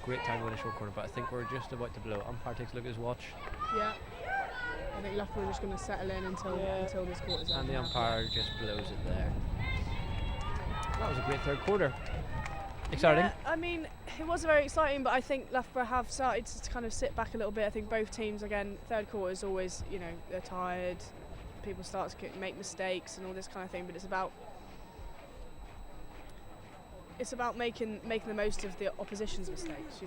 Great time to win a short corner, but I think we're just about to blow. Umpire takes a look at his watch.
Yeah. I think Loughborough are just going to settle in until this quarter's over.
And the umpire just blows it there. That was a great third quarter. Exciting.
Yeah, I mean, it was very exciting, but I think Loughborough have started to kind of sit back a little bit. I think both teams, again, third quarter is always, they're tired. People start to make mistakes and all this kind of thing, but it's about making the most of the opposition's mistakes.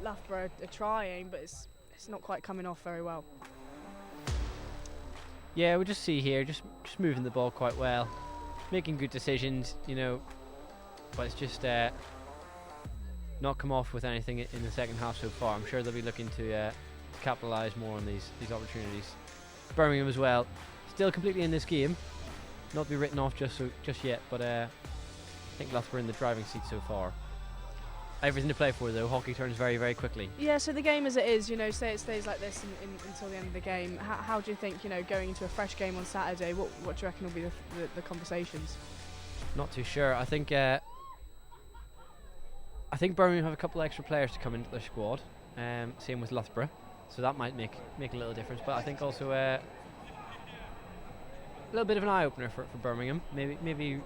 Loughborough are trying, but it's not quite coming off very well.
Yeah, we'll just see here, just moving the ball quite well, making good decisions, but it's just not come off with anything in the second half so far. I'm sure they'll be looking to capitalise more on these opportunities. Birmingham as well, still completely in this game, not to be written off just yet, but I think Loughborough in the driving seat so far. Everything to play for though. Hockey turns very, very quickly.
Yeah, so the game as it is, say it stays like this until the end of the game. How do you think, going into a fresh game on Saturday, what do you reckon will be the conversations?
Not too sure. I think Birmingham have a couple extra players to come into their squad. Same with Loughborough, so that might make a little difference. But I think also a little bit of an eye opener for Birmingham. Maybe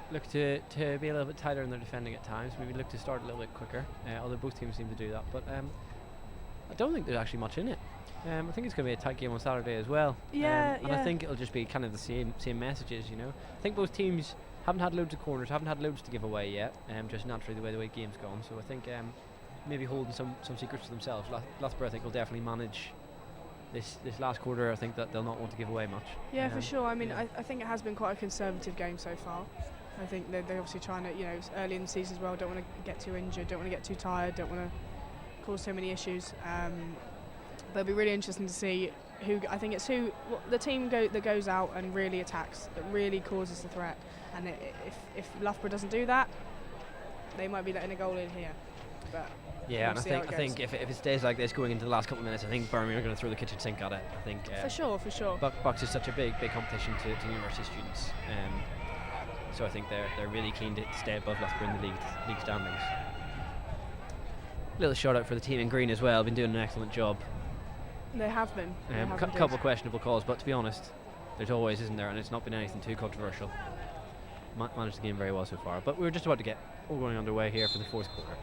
look to be a little bit tighter in their defending at times. Maybe look to start a little bit quicker. Although both teams seem to do that, but I don't think there's actually much in it. I think it's going to be a tight game on Saturday as well.
Yeah,
and I think it'll just be kind of the same messages. I think both teams haven't had loads of corners, haven't had loads to give away yet. Just naturally the way game's gone. So I think maybe holding some secrets to themselves. Loughborough I think will definitely manage this last quarter. I think that they'll not want to give away much.
Yeah, for sure. I mean, I think it has been quite a conservative game so far. I think they're obviously trying to, early in the season as well, don't want to get too injured, don't want to get too tired, don't want to cause so many issues. But it'll be really interesting to see the team that goes out and really attacks, that really causes the threat. And if Loughborough doesn't do that, they might be letting a goal in here. But
yeah, and I think if it stays like this going into the last couple of minutes, I think Birmingham are going to throw the kitchen sink at it. I think
for sure.
Bucks is such a big competition to university students. So I think they're really keen to stay above Loughborough in the league standings. Little shout out for the team in green as well. Been doing an excellent job.
They have been.
Couple of questionable calls, but to be honest, there's always, isn't there? And it's not been anything too controversial. Managed the game very well so far. But we're just about to get all going underway here for the fourth quarter.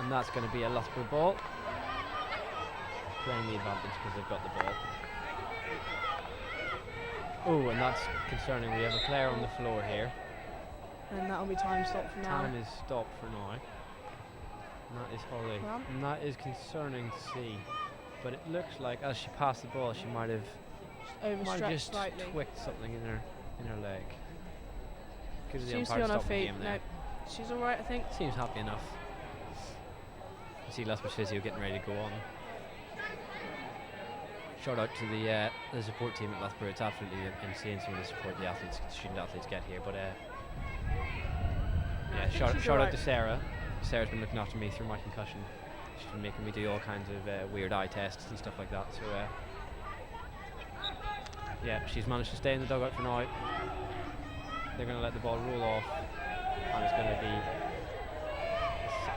And that's going to be a Loughborough ball. Playing the advantage because they've got the ball. Oh, and that's concerning. We have a player on the floor here.
And that'll be time stopped for now.
Time is stopped for now. And that is Holly.
Well.
And that is concerning to see. But it looks like as she passed the ball, she might have just
slightly.
twicked something in her leg. Could have the
She's
umpire
on her
stopped the
feet.
game there.
No, she's all right, I think.
Seems happy enough. You see Loughborough's physio getting ready to go on. Shout out to the support team at Loughborough. It's absolutely insane some of the support the student athletes get here. But yeah, shout out to Sarah. Sarah's been looking after me through my concussion. She's been making me do all kinds of weird eye tests and stuff like that. So Yeah, she's managed to stay in the dugout for now. They're going to let the ball roll off, and it's going to be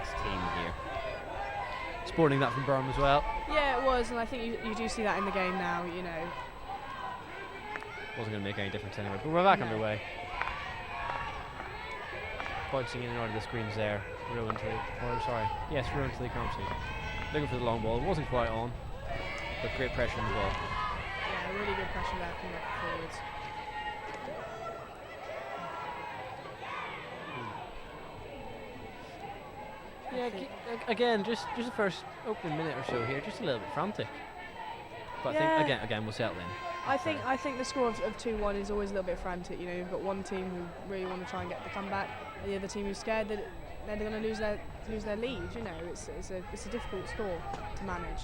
16 here. Sporting that from Birmingham as well.
Yeah, it was, and I think you do see that in the game now, you know.
Wasn't going to make any difference anyway, but we're back
No.
underway. Bouncing in and out of the screens there. Ruined to the Crumpsy. Looking for the long ball. It wasn't quite on, but great pressure on the ball.
Yeah, really good pressure there from the forwards.
Yeah, again, just the first opening minute or so here, just a little bit frantic. But I think again we'll settle in.
I think the score of 2-1 is always a little bit frantic. You know, you've got one team who really want to try and get the comeback, and the other team who's scared that they're going to lose their lead. You know, it's a difficult score to manage.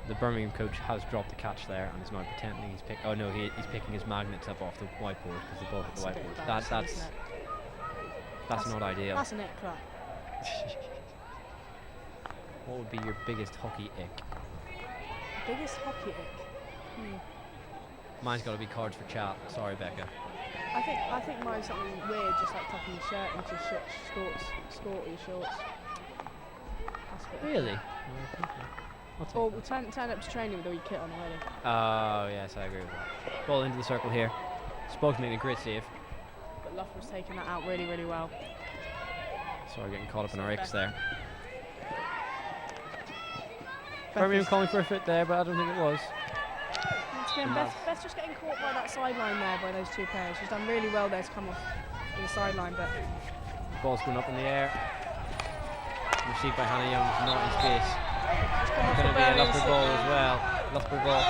The Birmingham coach has dropped the catch there and is now pretending he's picking. Oh no, he's picking his magnets up off the whiteboard because the ball hit the whiteboard. That's not ideal.
That's an ick, that.
What would be your biggest hockey ick?
Biggest hockey ick.
Mine's got to be cards for chat. Sorry, Becca.
I think mine's something weird, just like tucking your shirt into your shorts. That's a bit
Really?
Or turn up to training with all your kit on already.
Oh yes, I agree with that. Ball into the circle here. Spoke's making a great save.
But Loughborough's taken that out really, really well.
Sorry, getting caught up in our icks there. Birmingham calling for a foot there, but I don't think it was.
Once again, Beth's just getting caught by that sideline there by those two players. She's done really well there to come off in the sideline, but
Ball's going up in the air. Received by Hannah Young, not in space. It's going to be a Loughborough ball as well. Loughborough ball.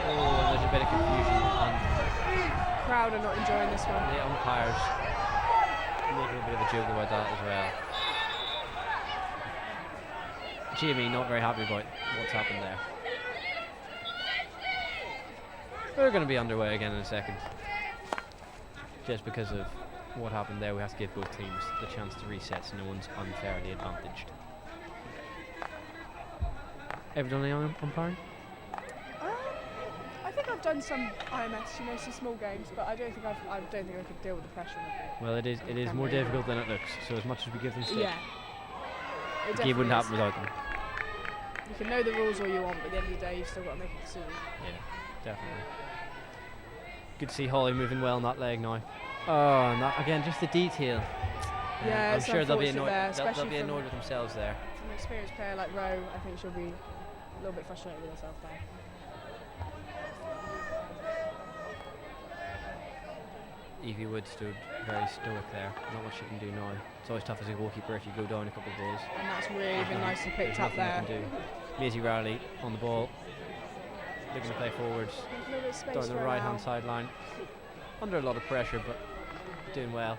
Oh, and there's a bit of confusion. And
crowd are not enjoying this one.
the umpires making a bit of a joke about that as well. Jamie not very happy about what's happened there. We're going to be underway again in a second. Just because of what happened there, we have to give both teams the chance to reset so no one's unfairly advantaged. Ever done any umpiring?
I think I've done some IMS, you know, some small games, but I don't think I could deal with the pressure of it.
Well, it is more difficult than it looks. So as much as we give them stick,
Yeah.
the game wouldn't happen without them.
You can know the rules all you want, but at the end of the day, you've still got to make a decision.
Yeah, definitely. Good to see Holly moving well on that leg now. Oh, and that, again, just the detail.
Yeah,
I'm
it's
sure they'll be
unfortunate
annoyed.
there,
They'll
especially
be
from-
annoyed with themselves there.
From an experienced player like Rowe, I think she'll be a little bit frustrated with herself there.
Evie Wood stood very stoic there. Not much she can do now. It's always tough as a goalkeeper if you go down a couple of goals.
And that's really been nicely
There's
picked up
nothing
there.
they can do. Maisie Rowley on the ball, looking to play forwards
A little bit of space
down the
for her
right
now.
hand sideline. Under a lot of pressure, but doing well.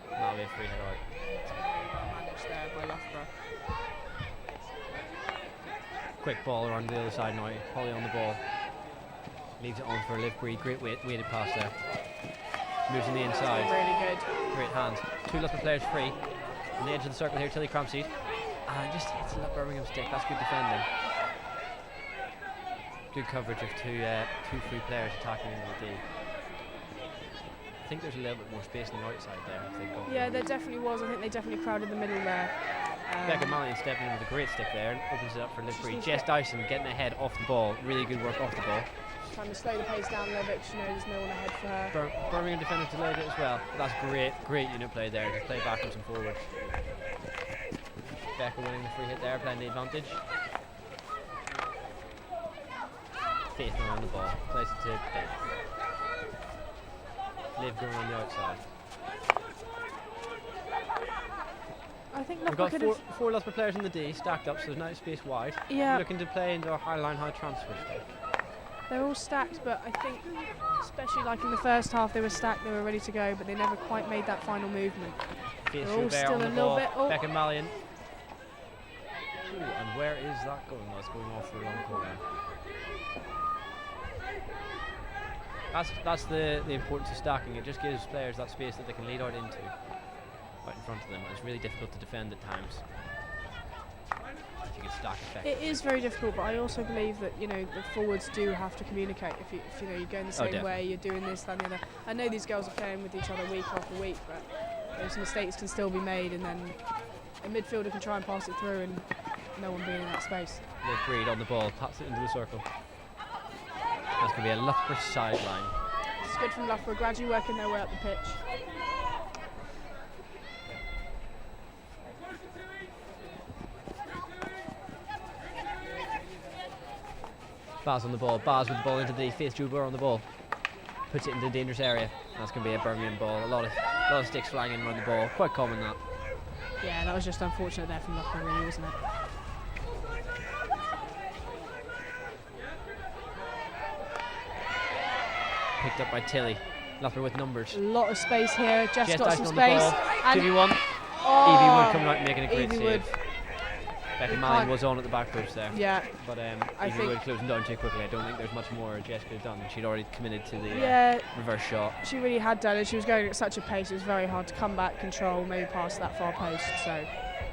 That'll be a free hit out.
Well managed there by Loughborough.
Quick ball around the other side now. Holly on the ball. Leaves it on for Liv Breed. Great weighted pass there. Moves on the inside.
Really good.
Great hand. Two Loughborough players free. On the edge of the circle here, Tilly Crampseed. And just hits the Birmingham stick. That's good defending. Good coverage of two free players attacking into the D. I think there's a little bit more space on the outside there. If they've got
Yeah, there definitely was. I think they definitely crowded the middle there.
Becca Mallion stepping in with a great stick there and opens it up for Liv Breed. Jess Dyson getting ahead off the ball. Really good work off the ball.
Trying to slow the pace down a little bit because she knows there's no one ahead for her.
Birmingham defenders delayed it as well. That's great unit play there to play backwards and forwards. Becca winning the free hit there, playing the advantage. Faith now on the ball, plays it to Faith. Liv going on the outside.
I think
We've
Loughborough
got
could have.
four Loughborough players in the D, stacked up, so there's now space wide.
Yeah.
Looking to play into our high line, high transfer stuff.
They're all stacked, but I think, especially like in the first half, they were stacked, they were ready to go, but they never quite made that final movement.
Faith
They're all
Joubert
still
on the
a little
ball.
bit. Oh,
Becca Mallion. Ooh, and where is that going? That's going off the long corner. That's the importance of stacking. It just gives players that space that they can lead out into, right in front of them. It's really difficult to defend at times. you could stack effect.
It is very difficult, but I also believe that, you know, the forwards do have to communicate. If you know, you're going the same way, you're doing this, that, and the other. I know these girls are playing with each other week after week, but those mistakes can still be made, and then a midfielder can try and pass it through, and no one being in that space.
Liv Breed on the ball, taps it into the circle. That's going to be a Loughborough sideline.
It's good from Loughborough, gradually working their way up the pitch.
Baz on the ball. Baz with the ball into the Faith Juba on the ball. Puts it into the dangerous area. That's going to be a Birmingham ball. A lot of sticks flying in around the ball. Quite common, that.
Yeah, that was just unfortunate there from Loughborough, really, wasn't it?
Picked up by Tilly. Loughborough with numbers.
A lot of space here. Jess got
Dyson
some
on
space.
the ball.
And
2v1.
oh,
Evie Wood coming out and making a great
Evie
save.
Wood.
Becky
You
Manning
can't-
was on at the back post there.
Yeah,
But
I
Evie
think-
Wood closing down too quickly. I don't think there's much more Jess could have done. She'd already committed to the
yeah.
reverse shot.
She really had done it. She was going at such a pace. It was very hard to come back, control, maybe pass that far post. So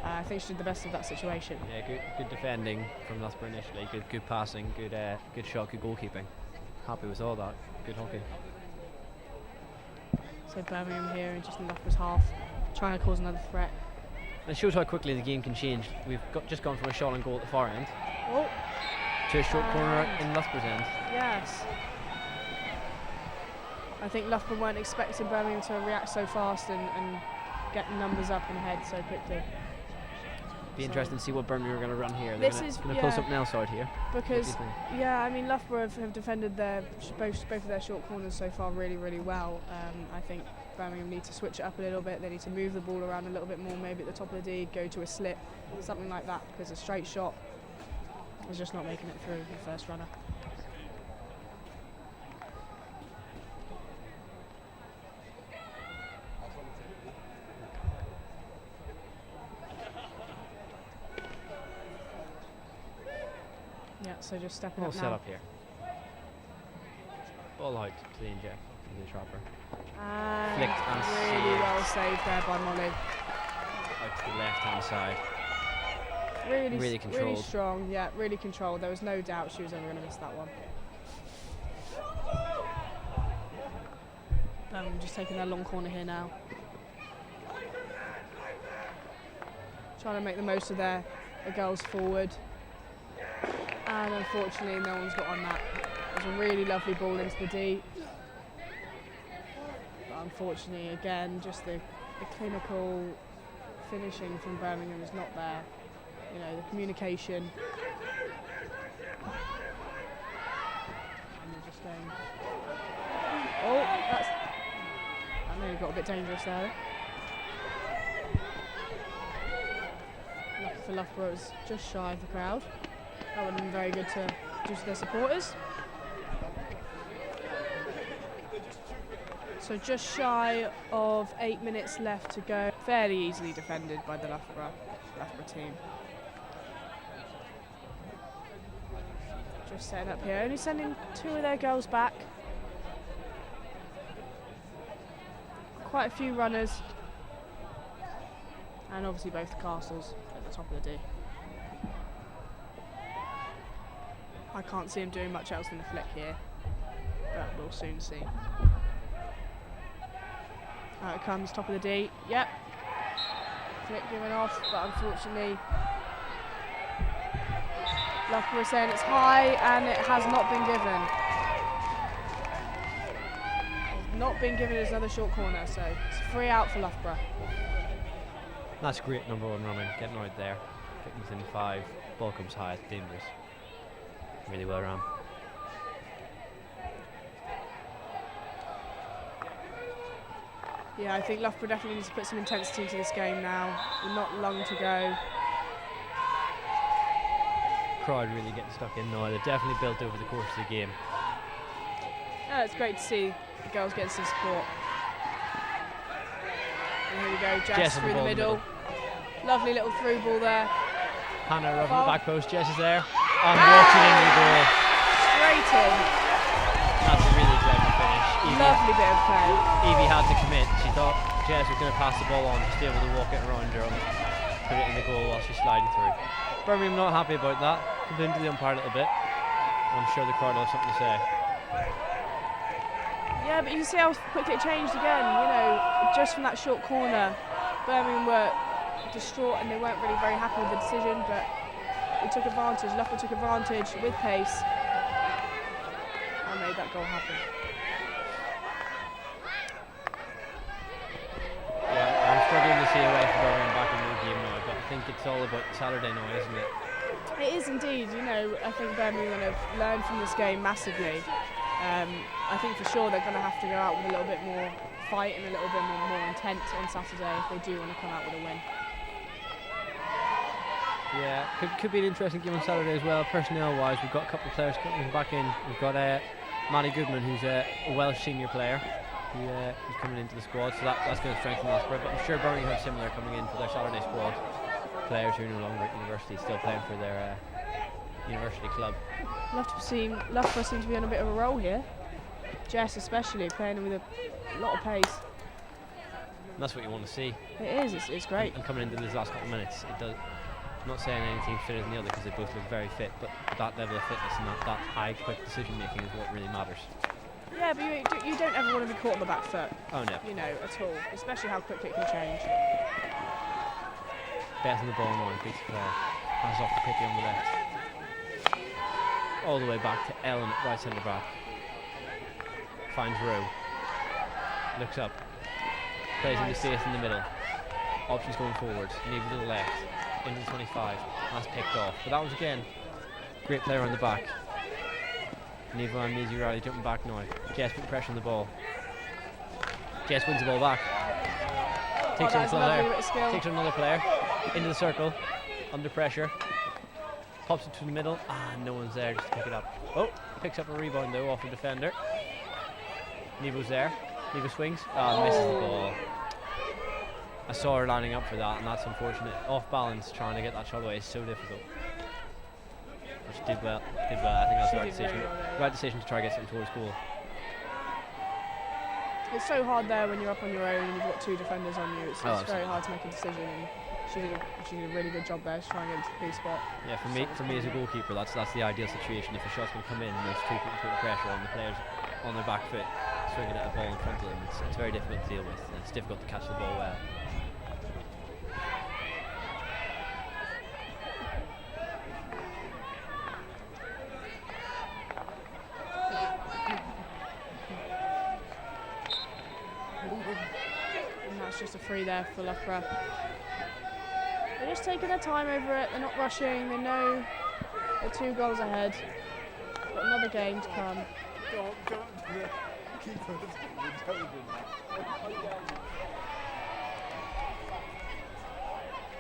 I think she did the best of that situation.
Yeah, good defending from Loughborough initially. Good passing, good shot, good goalkeeping. Happy with all that. Good hockey.
So Birmingham here and just in Loughborough's half, trying to cause another threat.
And it shows how quickly the game can change. We've just gone from a shot on goal at the far end
Oh,
to a short corner in Loughborough's end.
yes. I think Loughborough weren't expecting Birmingham to react so fast and get numbers up and ahead so quickly.
Be
So-
interesting to see what Birmingham are going to run here. They're
This is-
going to pull
yeah.
something else out here.
Because,
What do you
yeah, I mean, Loughborough have defended both of their short corners so far really, really well. I think Birmingham need to switch it up a little bit. They need to move the ball around a little bit more, maybe at the top of the D, go to a slip, something like that, because a straight shot is just not making it through the first runner. Yeah, so just stepping
All
up
set
now.
up here. Ball out to the inject, to the trapper.
And
Flicked and
really
saved.
well saved there by Molly.
Out to the left hand side.
Really
Really controlled.
strong, yeah, really controlled. There was no doubt she was ever going to miss that one. Just taking their long corner here now. Trying to make the most of the girls forward. And unfortunately, no one's got on that. It was a really lovely ball into the D. But unfortunately, again, just the clinical finishing from Birmingham is not there. You know, the communication. And they're just going. Oh, that nearly got a bit dangerous there. Lucky for Loughborough, it was just shy of the crowd. That would have been very good to do to their supporters. So just shy of 8 minutes left to go. Fairly easily defended by the Loughborough team. Just setting up here, only sending 2 of their girls back. Quite a few runners. And obviously both the castles at the top of the D. I can't see him doing much else than the flick here, but we'll soon see. Out it comes, top of the D. Yep. Flick given off, but unfortunately Loughborough saying it's high and it has not been given. It's not been given as another short corner, so it's free out for Loughborough.
That's great number 1 running, getting out there. Getting within 5, ball comes high, it's dangerous. Really well run.
Yeah, I think Loughborough definitely needs to put some intensity into this game now. We're not long to go.
Crowd really getting stuck in now. They've definitely built over the course of the game.
Oh, it's great to see the girls getting some support. And here we go,
Jess
Jess
on
through the
ball in the
middle. Lovely little through ball there.
Hannah over
Ball.
the back post, Jess is there. And walks it into the goal.
Straight in.
That's a really clever finish.
Lovely bit of play.
Evie had to commit. She thought Jess was going to pass the ball on, just able to walk it around her and put it in the goal while she's sliding through. Birmingham not happy about that. Complained to the umpire a little bit. I'm sure the crowd will have something to say.
Yeah, but you can see how quickly it changed again. You know, just from that short corner, Birmingham were distraught and they weren't really very happy with the decision, but we took advantage. Loughborough took advantage with pace and made that goal happen.
Yeah, I'm struggling to see a way for Birmingham back in the game now, but I think it's all about Saturday now, isn't it?
It is indeed. You know, I think Birmingham have learned from this game massively. I think for sure they're going to have to go out with a little bit more fight and a little bit more intent on Saturday if they do want to come out with a win.
Yeah, could be an interesting game on Saturday as well. Personnel-wise, we've got a couple of players coming back in. We've got Matty Goodman, who's a Welsh senior player, who's coming into the squad, so that's going to strengthen Loughborough. But I'm sure Birmingham have similar coming in for their Saturday squad. Players who are no longer at university, still playing for their university club.
Loughborough seem to be on a bit of a roll here. Jess especially, playing with a lot of pace.
And that's what you want to see.
It is, it's great.
And coming into these last couple of minutes, it does. I'm not saying anything fitter than the other because they both look very fit, but that level of fitness and that high, quick decision making is what really matters.
Yeah, but you don't ever want to be caught on the back foot.
Oh no.
You know, at all. Especially how quickly it can change.
Beth on the ball now, beats the player. Passes off to Pippi on the left. All the way back to Ellen at right centre back. Finds Rowe. Looks up. Plays into space in the middle. Options going forward. Neve to the left. Into the 25. That's picked off. But that was again great player on the back. Neve and Maisie Riley jumping back now. Jess putting pressure on the ball. Jess wins the ball back. Takes on another player. Into the circle. Under pressure. Pops it to the middle. No one's there just to pick it up. Oh, picks up a rebound though off the defender. Nevo's there. Nevo swings. Misses the ball. I saw her lining up for that, and that's unfortunate. Off balance, trying to get that shot away is so difficult. But she did well. I think that's the right decision. Right decision to try to get something towards goal.
It's so hard there when you're up on your own and you've got two defenders on you. It's very hard to make a decision. And she did a really good job there, trying to get into the key spot.
Yeah, for me as a goalkeeper, that's the ideal situation. If a shot's going to come in and there's two people putting pressure on the players on their back foot, swinging at a ball in front of them, it's very difficult to deal with. And it's difficult to catch the ball well.
And that's just a free there for Loughborough. They're just taking their time over it, they're not rushing, they know they're 2 goals ahead. Got another game to come.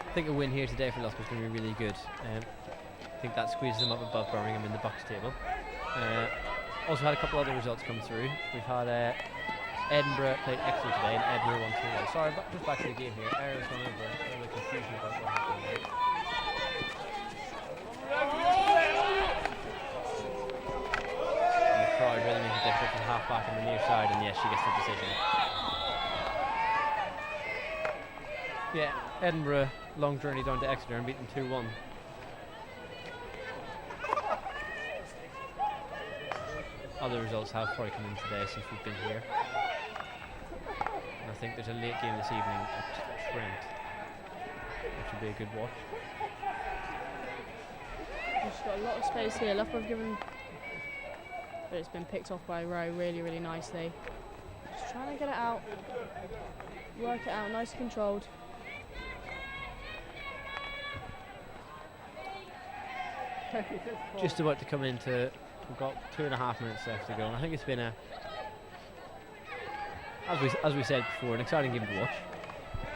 I think a win here today for Loughborough is going to be really good. I think that squeezes them up above Birmingham in the box table. Also had a couple other results come through. We've had Edinburgh played Exeter today and Edinburgh won 2-0. Sorry, just back to the game here. Error's gone over. A little confusion about what happened there. And the crowd really makes it difficult for the half back on the near side, and yes, she gets the decision. Yeah, Edinburgh, long journey down to Exeter and beat them 2-1. Other results have probably come in today since we've been here. And I think there's a late game this evening at Trent, which would be a good watch.
She's got a lot of space here. Loughborough have given, but it's been picked off by Rowe really, really nicely. Just trying to get it out, work it out, nice and controlled.
Just about to come into. We've got 2.5 minutes left to go, and I think it's been as we said before, an exciting game to watch.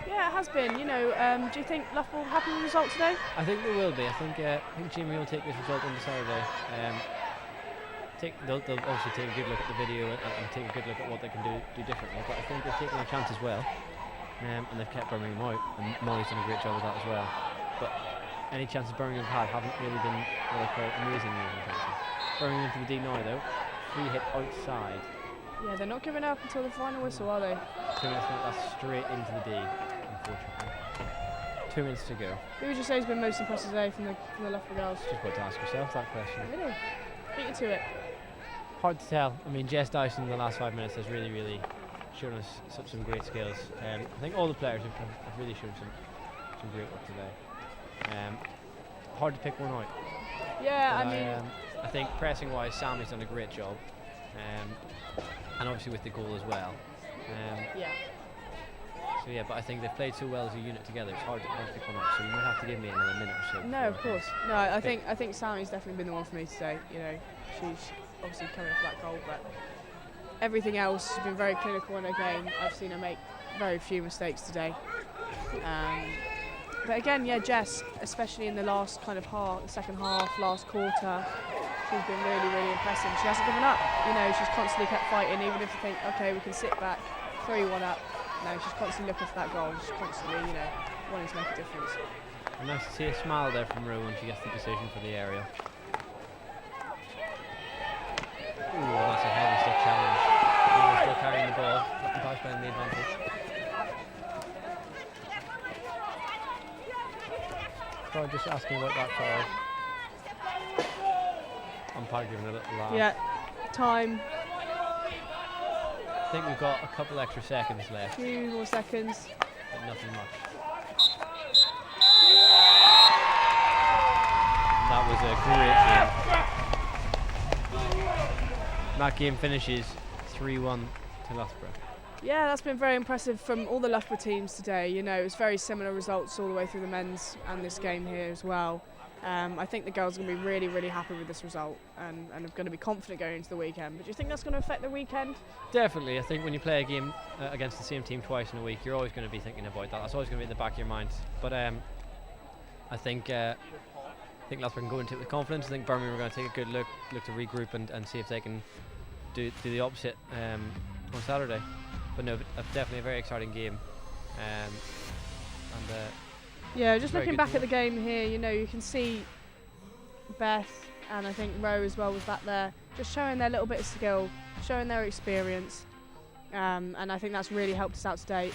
Yeah, it has been. You know, do you think Loughborough will happy with the result today?
I think they will be. I think Jimmy will take this result on Saturday. They'll obviously take a good look at the video and take a good look at what they can do differently. But I think they've taken a chance as well, and they've kept Birmingham out. And Molly's done a great job of that as well. But any chances Birmingham have had haven't really been what I call amazing chances. Birmingham into the D now though. Free hit outside.
Yeah, they're not giving up until the final whistle, are they?
So that's straight into the D, unfortunately. 2 minutes to go.
Who would you say has been most impressive today from the Loughborough girls?
Just got to ask yourself that question.
Really? Beat you to it.
Hard to tell. I mean, Jess Dyson in the last 5 minutes has really shown us some great skills. I think all the players have really shown some great work today. Hard to pick one out.
Yeah,
I think pressing wise, Sammy's done a great job, and obviously with the goal as well.
yeah.
So yeah, but I think they've played so well as a unit together. It's hard to pick one up. So you might have to give me another minute or so.
No, of course. No, I think Sammy's definitely been the one for me today. You know, she's obviously coming for that goal, but everything else has been very clinical in her game. I've seen her make very few mistakes today. But again, yeah, Jess, especially in the last kind of half, the second half, last quarter, she's been really impressive. She hasn't given up. You know, she's constantly kept fighting, even if you think, okay, we can sit back, 3-1 up. No, she's constantly looking for that goal. She's constantly, you know, wanting to make a difference.
And nice to see a smile there from Rue when she gets the decision for the area. Ooh, that's a heavy stick challenge. We're still carrying the ball. Guys playing the advantage. So just asking about that foul. Umpire giving a little laugh.
Yeah, time.
I think we've got a couple extra seconds left.
2 more seconds.
But nothing much. That was a great game. That game finishes 3-1 to Loughborough.
Yeah, that's been very impressive from all the Loughborough teams today. You know, it's very similar results all the way through the men's and this game here as well. I think the girls are going to be really happy with this result and are going to be confident going into the weekend. But do you think that's going to affect the weekend?
Definitely. I think when you play a game against the same team twice in a week, you're always going to be thinking about that. That's always going to be in the back of your mind. But I think Loughborough can go into it with confidence. I think Birmingham are going to take a good look to regroup and see if they can do the opposite on Saturday. But no, definitely a very exciting game.
Yeah, just looking back at the game here, you know, you can see Beth and I think Roe as well was back there, just showing their little bit of skill, showing their experience, and I think that's really helped us out today.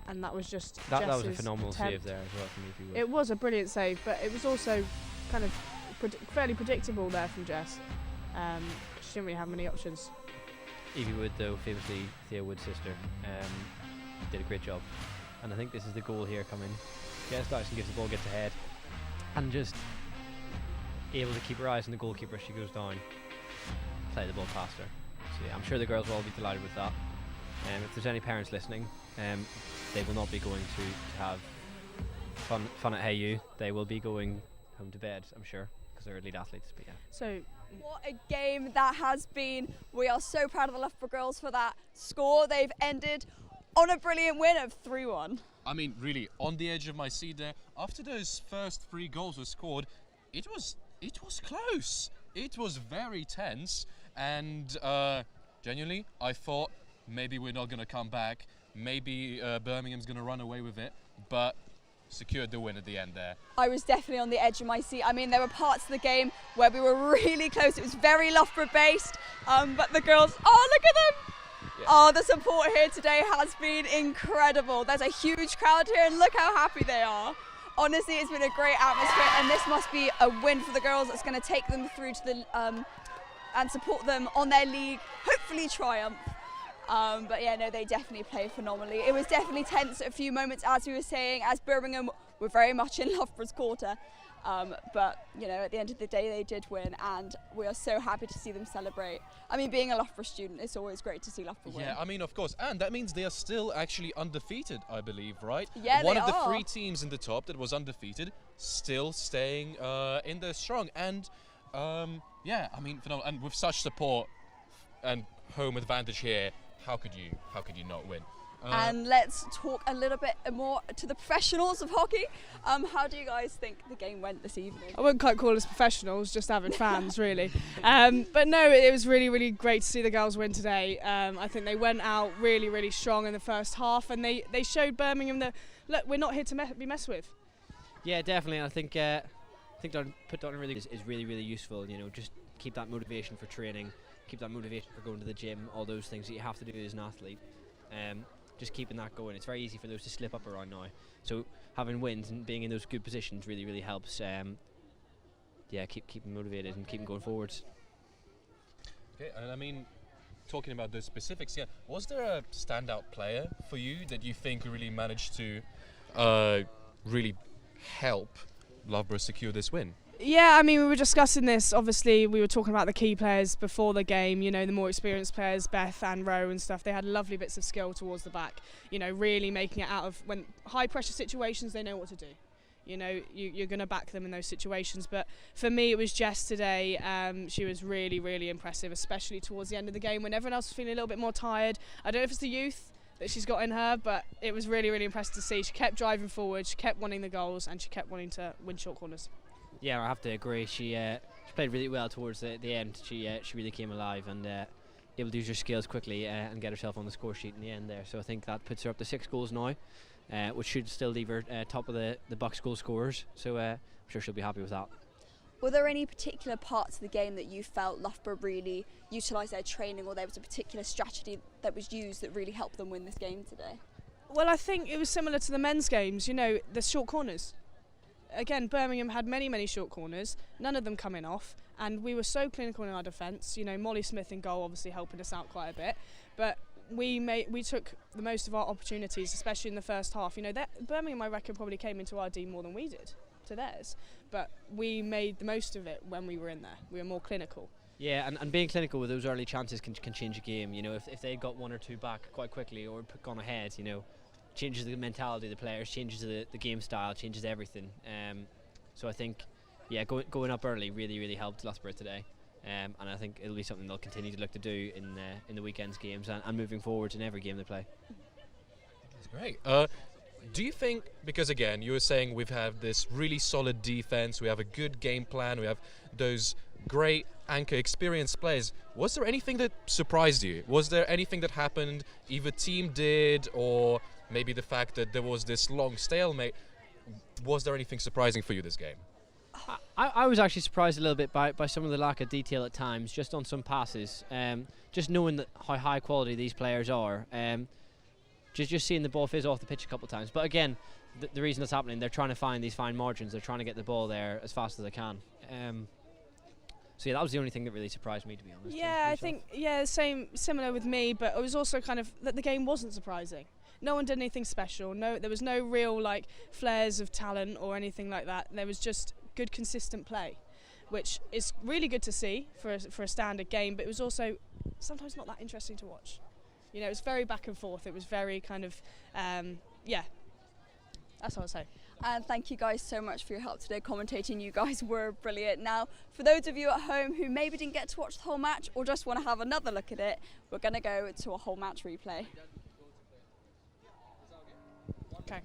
And that was just
that was a phenomenal save there as well from Evie Wood.
It was a brilliant save, but it was also kind of fairly predictable there from Jess. She didn't really have many options.
Evie Wood, though, famously Thea Wood's sister, did a great job. And I think this is the goal here coming. Jess Dyson gives the ball, gets ahead, and just able to keep her eyes on the goalkeeper as she goes down. Play the ball past her. So yeah, I'm sure the girls will all be delighted with that. If there's any parents listening, they will not be going to have fun at Hey You. They will be going home to bed, I'm sure, because they're elite athletes. But yeah.
So.
What a game that has been. We are so proud of the Loughborough girls for that score. They've ended on a brilliant win of 3-1.
I mean, really, on the edge of my seat there. After those first 3 goals were scored, it was close. It was very tense, and genuinely, I thought maybe we're not going to come back. Maybe Birmingham's going to run away with it, but secured the win at the end there.
I was definitely on the edge of my seat. I mean, there were parts of the game where we were really close. It was very Loughborough based, but the girls, oh, look at them. Yeah. Oh, the support here today has been incredible. There's a huge crowd here and look how happy they are. Honestly, it's been a great atmosphere and this must be a win for the girls that's going to take them through to the and support them on their league, hopefully triumph. But yeah, no, they definitely played phenomenally. It was definitely tense at a few moments, as we were saying, as Birmingham were very much in Loughborough's quarter. But, you know, at the end of the day, they did win, and we are so happy to see them celebrate. I mean, being a Loughborough student, it's always great to see Loughborough win.
Yeah, I mean, of course. And that means they are still actually undefeated, I believe, right?
Yeah,
One of the 3 teams in the top that was undefeated, still staying in there strong. And, yeah, I mean, phenomenal. And with such support and home advantage here, how could you not win?
And let's talk a little bit more to the professionals of hockey. How do you guys think the game went this evening?
I wouldn't quite call us professionals, just avid fans, really. But no, it was really great to see the girls win today. I think they went out really strong in the first half, and they showed Birmingham that, look, we're not here to be messed with.
Yeah, definitely. And I think put down really is really useful. You know, just keep that motivation for training, keep that motivation for going to the gym, all those things that you have to do as an athlete. just keeping that going. It's very easy for those to slip up around now. So having wins and being in those good positions really, really helps. Keep them motivated and keep them going forwards.
Okay, and I mean, talking about the specifics, was there a standout player for you that you think really managed to really help Loughborough secure this win?
Yeah, I mean, we were discussing this. Obviously, we were talking about the key players before the game, you know, the more experienced players, Beth and Rowe and stuff. They had lovely bits of skill towards the back, you know, really making it out of when high pressure situations, they know what to do. You know, you're going to back them in those situations. But for me, it was Jess today. She was really, really impressive, especially towards the end of the game when everyone else was feeling a little bit more tired. I don't know if it's the youth that she's got in her, but it was really, really impressive to see. She kept driving forward, she kept wanting the goals, and she kept wanting to win short corners.
Yeah, I have to agree. She played really well towards the end. She really came alive and able to use her skills quickly and get herself on the score sheet in the end there. So I think that puts her up to 6 goals now. Which should still leave her top of the Bucks goal scorers, so I'm sure she'll be happy with that.
Were there any particular parts of the game that you felt Loughborough really utilised their training, or there was a particular strategy that was used that really helped them win this game today?
Well, I think it was similar to the men's games, you know, the short corners. Again, Birmingham had many, many short corners, none of them coming off, and we were so clinical in our defence. You know, Molly Smith in goal obviously helping us out quite a bit, but we took the most of our opportunities, especially in the first half. You know, Birmingham, I reckon, probably came into our D more than we did to theirs, but we made the most of it when we were in there. We were more clinical.
Yeah, and being clinical with those early chances can change a game. You know, if they got 1 or 2 back quite quickly or gone ahead, you know, changes the mentality of the players, changes the game style, changes everything. So I think, going up early really, really helped Loughborough today. And I think it'll be something they'll continue to look to do in the weekend's games and moving forwards in every game they play.
That's great. Do you think, because again, you were saying we've had this really solid defense, we have a good game plan, we have those great anchor experienced players, was there anything that surprised you? Was there anything that happened, either team did, or maybe the fact that there was this long stalemate? Was there anything surprising for you this game?
I was actually surprised a little bit by some of the lack of detail at times, just on some passes. Just knowing how high quality these players are. Just seeing the ball fizz off the pitch a couple of times. But again, the reason that's happening, they're trying to find these fine margins. They're trying to get the ball there as fast as they can. So that was the only thing that really surprised me, to be honest.
Yeah, I think similar with me. But it was also kind of that the game wasn't surprising. No one did anything special. There was no real like flares of talent or anything like that. There was just good consistent play, which is really good to see for a standard game, but it was also sometimes not that interesting to watch. You know, it was very back and forth. It was very kind of that's what I'd say.
And thank you guys so much for your help today commentating. You guys were brilliant. Now, for those of you at home who maybe didn't get to watch the whole match or just want to have another look at it, we're going to go to a whole match replay.
Okay.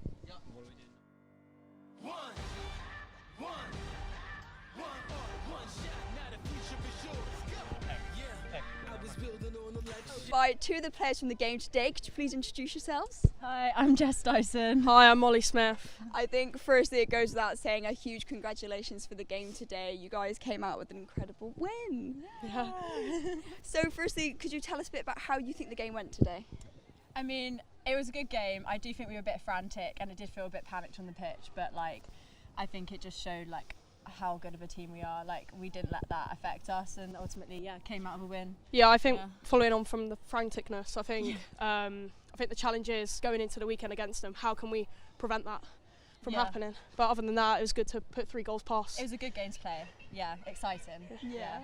Right, to the players from the game today, could you please introduce yourselves?
Hi, I'm Jess Dyson.
Hi, I'm Molly Smith.
I think firstly it goes without saying a huge congratulations for the game today. You guys came out with an incredible win.
Yeah.
So firstly, could you tell us a bit about how you think the game went today?
I mean, it was a good game. I do think we were a bit frantic and it did feel a bit panicked on the pitch, but I think it just showed how good of a team we are. We didn't let that affect us and ultimately came out of a win.
Yeah, I think following on from the franticness, I think the challenge is going into the weekend against them, how can we prevent that from happening? But other than that, it was good to put 3 goals past.
It was a good game to play. Yeah, exciting. Yeah.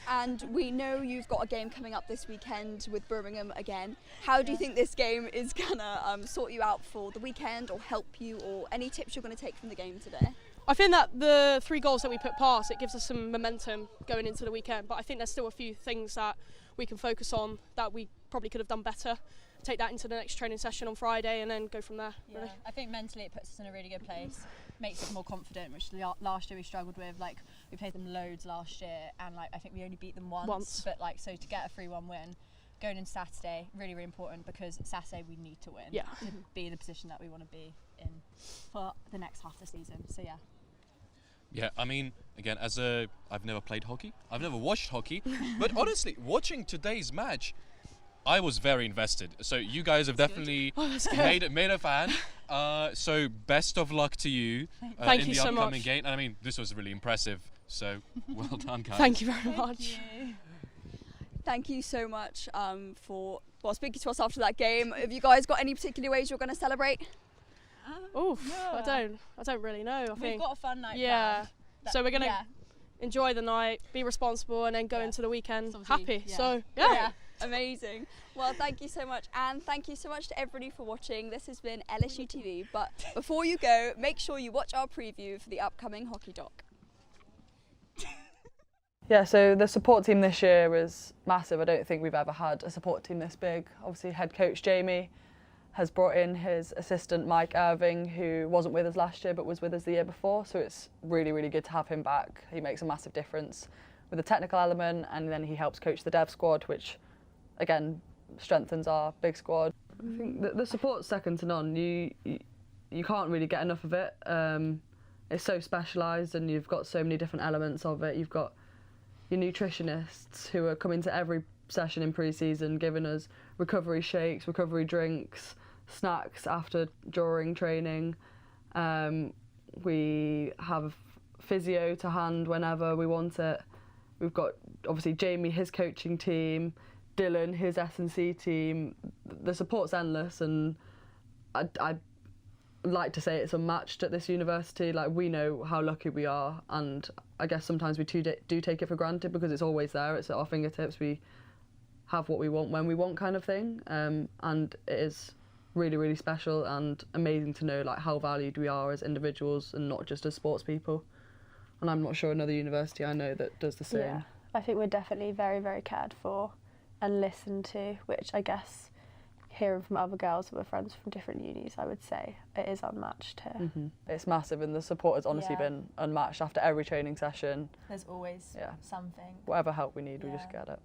And we know you've got a game coming up this weekend with Birmingham again. How do you think this game is gonna sort you out for the weekend or help you, or any tips you're going to take from the game today?
I think that the 3 goals that we put past, it gives us some momentum going into the weekend, but I think there's still a few things that we can focus on that we probably could have done better. Take that into the next training session on Friday and then go from there.
Yeah,
really.
I think mentally it puts us in a really good place, makes us more confident, which last year we struggled with. We played them loads last year and I think we only beat them once. But so to get a 3-1 win going into Saturday, really, really important, because Saturday we need to win to be in the position that we want to be in for the next half of the season. So
Yeah, I mean, again, I've never played hockey, I've never watched hockey, but honestly, watching today's match,
I was very invested. So you guys have definitely made a fan. So best of luck to you in the upcoming game. And I mean, this was really impressive. So well done, guys.
Thank you very much.
Thank you so much for speaking to us after that game. Have you guys got any particular ways you're going to celebrate?
I don't really know.
We've got a fun night.
Yeah. So we're gonna enjoy the night, be responsible, and then go into the weekend happy.
Yeah.
So yeah.
Amazing. Well, thank you so much, and thank you so much to everybody for watching. This has been LSUTV. But before you go, make sure you watch our preview for the upcoming hockey doc.
Yeah, so the support team this year is massive. I don't think we've ever had a support team this big. Obviously, head coach Jamie has brought in his assistant Mike Irving, who wasn't with us last year but was with us the year before, so it's really, really good to have him back. He makes a massive difference with the technical element, and then he helps coach the dev squad, which again strengthens our big squad. I think the support's second to none. You can't really get enough of it. It's so specialised, and you've got so many different elements of it. You've got your nutritionists who are coming to every session in pre-season, giving us recovery shakes, recovery drinks, snacks after, during training. We have physio to hand whenever we want it. We've got obviously Jamie, his coaching team, Dylan, his S&C team. The support's endless, and I like to say it's unmatched at this university. Like, we know how lucky we are, and I guess sometimes we do take it for granted because it's always there, it's at our fingertips. We have what we want when we want, kind of thing, and it is really, really special and amazing to know like how valued we are as individuals and not just as sports people. And I'm not sure another university I know that does the same.
Yeah, I think we're definitely very, very cared for and listened to, which I guess hearing from other girls who were friends from different unis, I would say it is unmatched here.
It's massive, and the support has honestly been unmatched. After every training session,
there's always something.
Whatever help we need, we just get it.